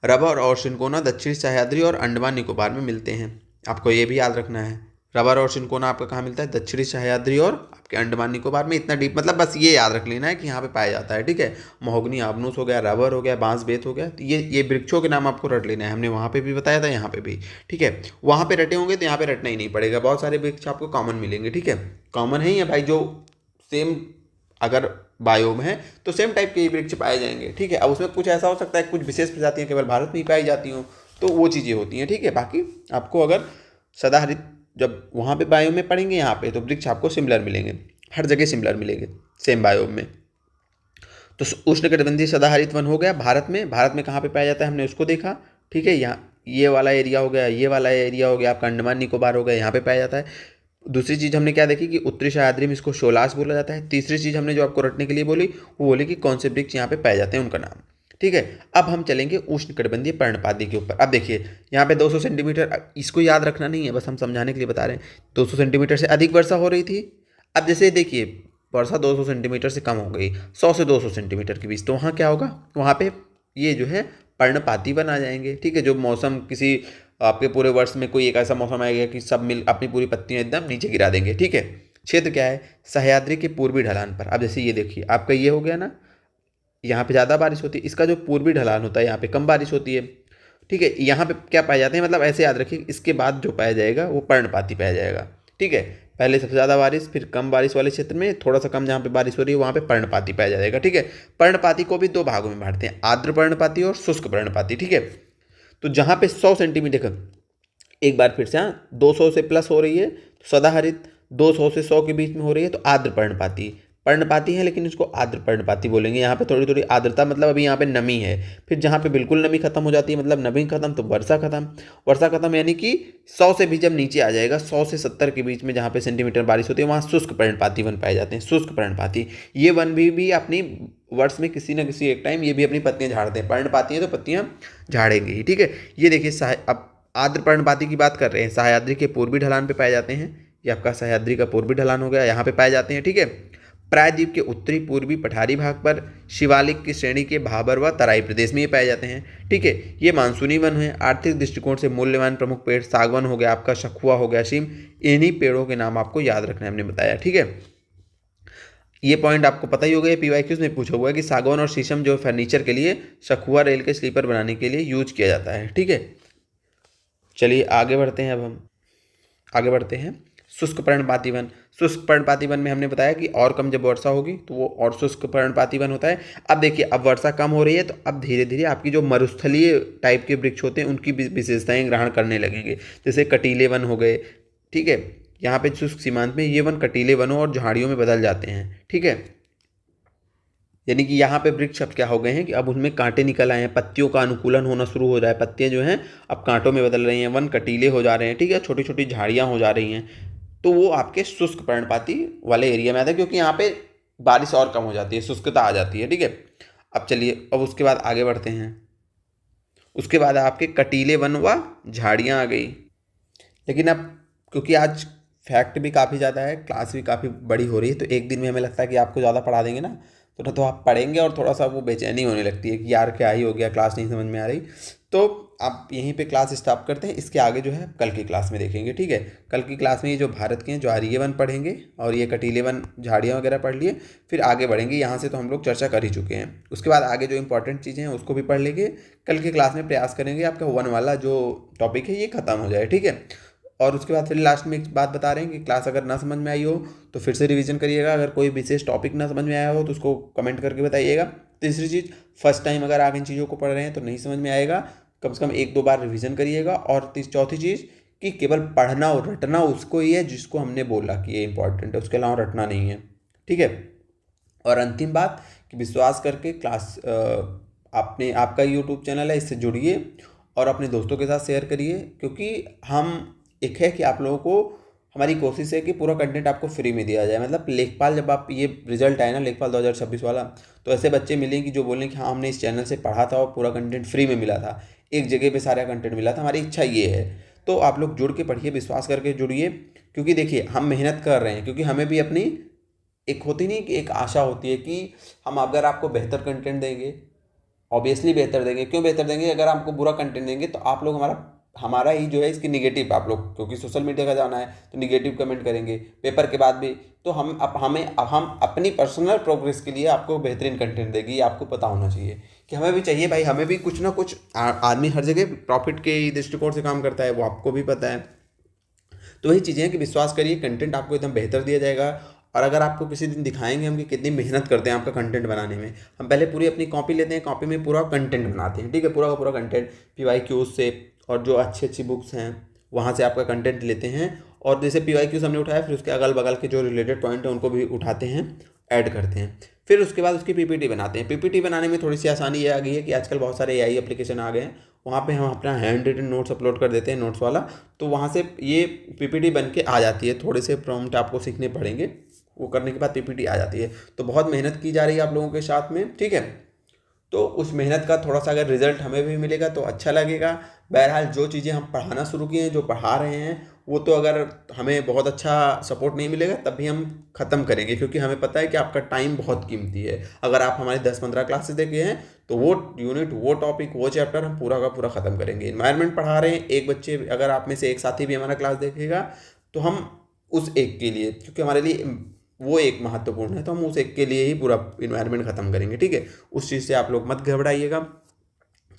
रबर और सिनकोना दक्षिण सह्याद्री और अंडमान निकोबार में मिलते हैं, आपको ये भी याद रखना है। रबर और सिनकोना आपका कहाँ मिलता है, दक्षिणी सह्याद्री और आपके अंडमान निकोबार में। इतना डीप मतलब बस ये याद रख लेना है कि यहाँ पे पाया जाता है, ठीक है। महोगनी, आबनूस हो गया, रबर हो गया, बांस, बेत हो गया। तो ये वृक्षों के नाम आपको रट लेना है, हमने वहाँ पे भी बताया था, यहाँ पे भी, ठीक है। वहाँ पे रटे होंगे तो यहाँ पे रटना ही नहीं पड़ेगा, बहुत सारे वृक्ष आपको कॉमन मिलेंगे, ठीक है। कॉमन है ही है भाई, जो सेम अगर बायोम है तो सेम टाइप के वृक्ष पाए जाएंगे, ठीक है। अब उसमें कुछ ऐसा हो सकता है कुछ विशेष प्रजातियां केवल भारत में ही पाई जाती हों, तो वो चीज़ें होती हैं, ठीक है। बाकी आपको अगर सदाहरित जब वहाँ पे बायोम में पढ़ेंगे यहाँ पे, तो वृक्ष आपको सिमिलर मिलेंगे, हर जगह सिमिलर मिलेंगे सेम बायोम में। तो उष्णकटिबंधीय सदाहरित वन हो गया भारत में। भारत में कहाँ पे पाया जाता है हमने उसको देखा, ठीक है। यहाँ ये वाला एरिया हो गया, ये वाला एरिया हो गया आपका, अंडमान निकोबार हो गया, यहाँ पे पाया जाता है। दूसरी चीज़ हमने क्या देखी कि उत्तरी सह्याद्री में इसको शोलास बोला जाता है। तीसरी चीज़ हमने जो आपको रटने के लिए बोली वो बोली कि कौन से वृक्ष यहाँ पे पाए जाते हैं उनका नाम, ठीक है। अब हम चलेंगे उष्णकटिबंधीय पर्णपाती के ऊपर। अब देखिए यहाँ पे 200 सेंटीमीटर, इसको याद रखना नहीं है, बस हम समझाने के लिए बता रहे हैं। 200 सेंटीमीटर से अधिक वर्षा हो रही थी। अब जैसे देखिए वर्षा 200 सेंटीमीटर से कम हो गई, 100 से 200 सेंटीमीटर के बीच, तो वहाँ क्या होगा, वहाँ पे ये जो है पर्णपाती वन आ जाएंगे, ठीक है। जो मौसम किसी आपके पूरे वर्ष में कोई एक ऐसा मौसम आएगा कि सब मिल अपनी पूरी पत्तियां एकदम नीचे गिरा देंगे, ठीक है। क्षेत्र क्या है, सह्याद्री के पूर्वी ढलान पर। अब जैसे ये देखिए आपका ये हो गया ना, यहाँ पे ज़्यादा बारिश होती है, इसका जो पूर्वी ढलान होता है यहाँ पे कम बारिश होती है, ठीक है। यहाँ पे क्या पाए जाते हैं, मतलब ऐसे याद रखिए, इसके बाद जो पाया जाएगा वो पर्णपाती पाया जाएगा, ठीक है। पहले सबसे ज़्यादा बारिश, फिर कम बारिश वाले क्षेत्र में थोड़ा सा कम जहाँ पे बारिश हो रही है वहाँ पे पर्णपाती पाया जाएगा, ठीक है। पर्णपाती को भी दो भागों में बांटते हैं, आर्द्र पर्णपाती और शुष्क पर्णपाती, ठीक है। तो जहाँ पे 100 सेंटीमीटर, एक बार फिर से, हाँ, 200 से प्लस हो रही है तो सदाहरित, 200 से 100 के बीच में हो रही है तो आर्द्र पर्णपाती। पर्णपाती है लेकिन इसको आर्द्र पर्णपाती बोलेंगे। यहाँ पे थोड़ी थोड़ी आर्द्रता, मतलब अभी यहाँ पे नमी है। फिर जहाँ पे बिल्कुल नमी खत्म हो जाती है, मतलब नमी खत्म तो वर्षा खत्म। वर्षा खत्म यानी कि 100 से भी जब नीचे आ जाएगा, 100 से 70 के बीच में जहाँ पे सेंटीमीटर बारिश होती है वहाँ शुष्क पर्णपाती वन पाए जाते हैं। शुष्क पर्णपाती ये वन भी अपनी वर्ष में किसी न किसी एक टाइम ये भी अपनी पत्तियाँ झाड़ते हैं। पर्णपाती है तो पत्तियाँ झाड़ेंगे ही, ठीक है। ये देखिए अब आर्द्र पर्णपाती की बात कर रहे हैं, सह्याद्री के पूर्वी ढलान पे पाए जाते हैं। ये आपका सह्याद्री का पूर्वी ढलान हो गया, यहाँ पे पाए जाते हैं, ठीक है। प्रायद्वीप के उत्तरी पूर्वी पठारी भाग पर शिवालिक की श्रेणी के भाबर व तराई प्रदेश में ये पाए जाते हैं, ठीक है। ये मानसूनी वन है। आर्थिक दृष्टिकोण से मूल्यवान प्रमुख पेड़ सागवन हो गया आपका, सखुआ हो गया, शीम, इन्हीं पेड़ों के नाम आपको याद रखना है, हमने बताया, ठीक है। ये पॉइंट आपको पता ही होगा, ये पीवाईक्यूज में पूछा हुआ है कि सागवान और शीशम जो फर्नीचर के लिए, सखुआ रेल के स्लीपर बनाने के लिए यूज किया जाता है, ठीक है। चलिए आगे बढ़ते हैं, अब हम आगे बढ़ते हैं। शुष्क पर्णपाती वन। शुष्क पर्णपाती वन में हमने बताया कि और कम जब वर्षा होगी तो वो और शुष्क पर्णपाती वन होता है। अब देखिए अब वर्षा कम हो रही है तो अब धीरे धीरे आपकी जो मरुस्थलीय टाइप के वृक्ष होते हैं उनकी विशेषताएं ग्रहण करने लगेंगे, जैसे कटीले वन हो गए, ठीक है। यहाँ पे शुष्क सीमांत में ये वन कटीले वनों और झाड़ियों में बदल जाते हैं, ठीक है। यानी कि यहाँ पे वृक्ष अब क्या हो गए हैं कि अब उनमें कांटे निकल आए हैं, पत्तियों का अनुकूलन होना शुरू हो रहा है, पत्तियाँ जो हैं अब कांटों में बदल रही हैं, वन कटीले हो जा रहे हैं, ठीक है, छोटी छोटी झाड़ियाँ हो जा रही हैं। तो वो आपके शुष्क पर्णपाती वाले एरिया में आता है, क्योंकि यहाँ पे बारिश और कम हो जाती है, शुष्कता आ जाती है, ठीक है। अब चलिए अब उसके बाद आगे बढ़ते हैं। उसके बाद आपके कटीले वन व झाड़ियाँ आ गई। लेकिन अब क्योंकि आज फैक्ट भी काफ़ी ज़्यादा है, क्लास भी काफ़ी बड़ी हो रही है, तो एक दिन में हमें लगता है कि आपको ज़्यादा पढ़ा देंगे ना, तो आप पढ़ेंगे और थोड़ा सा वो बेचैनी होने लगती है कि यार क्या ही हो गया, क्लास नहीं समझ में आ रही। तो आप यहीं पे क्लास स्टॉप करते हैं, इसके आगे जो है कल की क्लास में देखेंगे, ठीक है। कल की क्लास में ये जो भारत के हैं जो आर्य वन पढ़ेंगे और ये कटीले वन झाड़ियाँ वगैरह पढ़ लिए, फिर आगे बढ़ेंगे। यहाँ से तो हम लोग चर्चा कर ही चुके हैं। उसके बाद आगे जो इंपॉर्टेंट चीज़ें हैं उसको भी पढ़ लेंगे। कल की क्लास में प्रयास करेंगे आपका वन वाला जो टॉपिक है ये ख़त्म हो जाए, ठीक है। और उसके बाद फिर लास्ट में एक बात बता रहे हैं कि क्लास अगर ना समझ में आई हो तो फिर से रिवीजन करिएगा। अगर कोई विशेष टॉपिक ना समझ में आया हो तो उसको कमेंट करके बताइएगा। तीसरी चीज़, फर्स्ट टाइम अगर आप इन चीज़ों को पढ़ रहे हैं तो नहीं समझ में आएगा, कम से कम 1-2 बार रिवीजन करिएगा। और चौथी चीज़ कि केवल पढ़ना और रटना उसको ही है जिसको हमने बोला कि ये इंपॉर्टेंट है, उसके अलावा रटना नहीं है, ठीक है। और अंतिम बात कि विश्वास करके क्लास आपने आपका यूट्यूब चैनल है, इससे जुड़िए और अपने दोस्तों के साथ शेयर करिए, क्योंकि हम एक है कि आप लोगों को हमारी कोशिश है कि पूरा कंटेंट आपको फ्री में दिया जाए। मतलब लेखपाल, जब आप ये रिजल्ट आए ना लेखपाल 2026 वाला, तो ऐसे बच्चे मिलेंगे जो बोलें कि हाँ हमने इस चैनल से पढ़ा था और पूरा कंटेंट फ्री में मिला था, एक जगह पे सारा कंटेंट मिला था। हमारी इच्छा ये है। तो आप लोग जुड़ के पढ़िए, विश्वास करके जुड़िए, क्योंकि देखिए हम मेहनत कर रहे हैं, क्योंकि हमें भी अपनी एक होती नहीं कि एक आशा होती है कि हम अगर आपको बेहतर कंटेंट देंगे, ऑब्वियसली बेहतर देंगे। क्यों बेहतर देंगे? अगर आपको बुरा कंटेंट देंगे तो आप लोग हमारा ही जो है इसकी निगेटिव, आप लोग क्योंकि सोशल मीडिया का जाना है तो निगेटिव कमेंट करेंगे पेपर के बाद भी। तो हम अपनी पर्सनल प्रोग्रेस के लिए आपको बेहतरीन कंटेंट देगी, ये आपको पता होना चाहिए कि हमें भी चाहिए भाई, हमें भी कुछ ना कुछ। आदमी हर जगह प्रॉफिट के दृष्टिकोण से काम करता है, वो आपको भी पता है। तो वही चीज़ें हैं कि विश्वास करिए, कंटेंट आपको एकदम बेहतर दिया जाएगा। और अगर आपको किसी दिन दिखाएंगे हम कि कितनी मेहनत करते हैं आपका कंटेंट बनाने में। हम पहले पूरी अपनी कॉपी लेते हैं, कॉपी में पूरा कंटेंट बनाते हैं, ठीक है, पूरा का पूरा कंटेंट PYQs से और जो अच्छी अच्छी बुक्स हैं वहाँ से आपका कंटेंट लेते हैं। और जैसे PYQs हमने उठाया, फिर उसके अगल बगल के जो रिलेटेड पॉइंट हैं उनको भी उठाते हैं, ऐड करते हैं। फिर उसके बाद उसकी PPT बनाते हैं। PPT बनाने में थोड़ी सी आसानी ये आ गई है कि आजकल बहुत सारे AI एप्लीकेशन आ गए हैं, वहाँ पे हम अपना हैंड रिटन नोट्स अपलोड कर देते हैं, नोट्स वाला। तो वहाँ से ये PPT बन के आ जाती है। थोड़े से प्रॉम्प्ट आपको सीखने पड़ेंगे, वो करने के बाद PPT आ जाती है। तो बहुत मेहनत की जा रही है आप लोगों के साथ में, ठीक है। तो उस मेहनत का थोड़ा सा अगर रिजल्ट हमें भी मिलेगा तो अच्छा लगेगा। बहरहाल जो चीज़ें हम पढ़ाना शुरू किए हैं, जो पढ़ा रहे हैं, वो तो अगर हमें बहुत अच्छा सपोर्ट नहीं मिलेगा तब भी हम ख़त्म करेंगे, क्योंकि हमें पता है कि आपका टाइम बहुत कीमती है। अगर आप हमारी 10-15 क्लासेस देखे हैं तो वो यूनिट, वो टॉपिक, वो चैप्टर हम पूरा का पूरा ख़त्म करेंगे। इन्वायरमेंट पढ़ा रहे हैं, एक बच्चे अगर आप में से एक साथी भी हमारा क्लास देखेगा तो हम उस एक के लिए, क्योंकि हमारे लिए वो एक महत्वपूर्ण है, तो हम उस एक के लिए ही पूरा इन्वायरमेंट ख़त्म करेंगे, ठीक है। उस चीज़ से आप लोग मत घबराइएगा।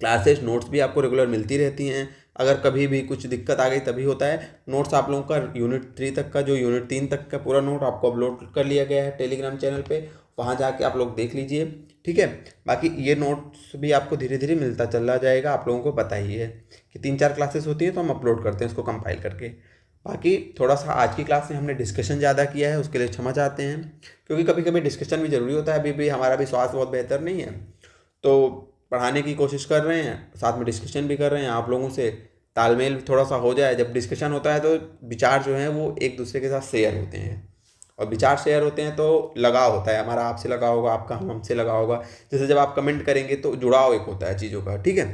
क्लासेस नोट्स भी आपको रेगुलर मिलती रहती हैं। अगर कभी भी कुछ दिक्कत आ गई तभी होता है। नोट्स आप लोगों का यूनिट 3 तक का, जो यूनिट 3 तक का पूरा नोट आपको अपलोड कर लिया गया है टेलीग्राम चैनल पे, वहाँ जाके आप लोग देख लीजिए, ठीक है। बाकी ये नोट्स भी आपको धीरे धीरे मिलता चला जाएगा। आप लोगों को पता ही है कि 3-4 क्लासेस होती हैं तो हम अपलोड करते हैं उसको कंपाइल करके। बाकी थोड़ा सा आज की क्लास में हमने डिस्कशन ज़्यादा किया है, उसके लिए क्षमा चाहते हैं, क्योंकि कभी कभी डिस्कशन भी ज़रूरी होता है। अभी भी हमारा भी स्वास्थ्य बहुत बेहतर नहीं है, तो पढ़ाने की कोशिश कर रहे हैं, साथ में डिस्कशन भी कर रहे हैं। आप लोगों से तालमेल थोड़ा सा हो जाए। जब डिस्कशन होता है तो विचार जो हैं वो एक दूसरे के साथ शेयर होते हैं, और विचार शेयर होते हैं तो लगाव होता है, हमारा आपसे लगा होगा, आपका हमसे लगा होगा। जैसे जब आप कमेंट करेंगे तो जुड़ाव एक होता है चीज़ों का, ठीक है।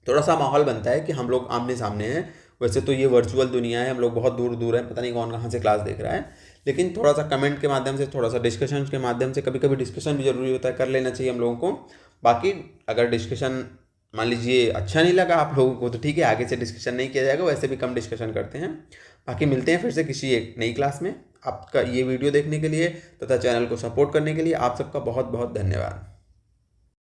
थोड़ा सा माहौल बनता है कि हम लोग आमने सामने हैं। वैसे तो ये वर्चुअल दुनिया है, हम लोग बहुत दूर दूर हैं, पता नहीं कौन कहाँ से क्लास देख रहा है, लेकिन थोड़ा सा कमेंट के माध्यम से, थोड़ा सा डिस्कशन के माध्यम से, कभी कभी डिस्कशन भी ज़रूरी होता है, कर लेना चाहिए हम लोगों को। बाकी अगर डिस्कशन मान लीजिए अच्छा नहीं लगा आप लोगों को तो ठीक है, आगे से डिस्कशन नहीं किया जाएगा, वैसे भी कम डिस्कशन करते हैं। बाकी मिलते हैं फिर से किसी एक नई क्लास में। आपका ये वीडियो देखने के लिए तथा चैनल को सपोर्ट करने के लिए आप सबका बहुत बहुत धन्यवाद।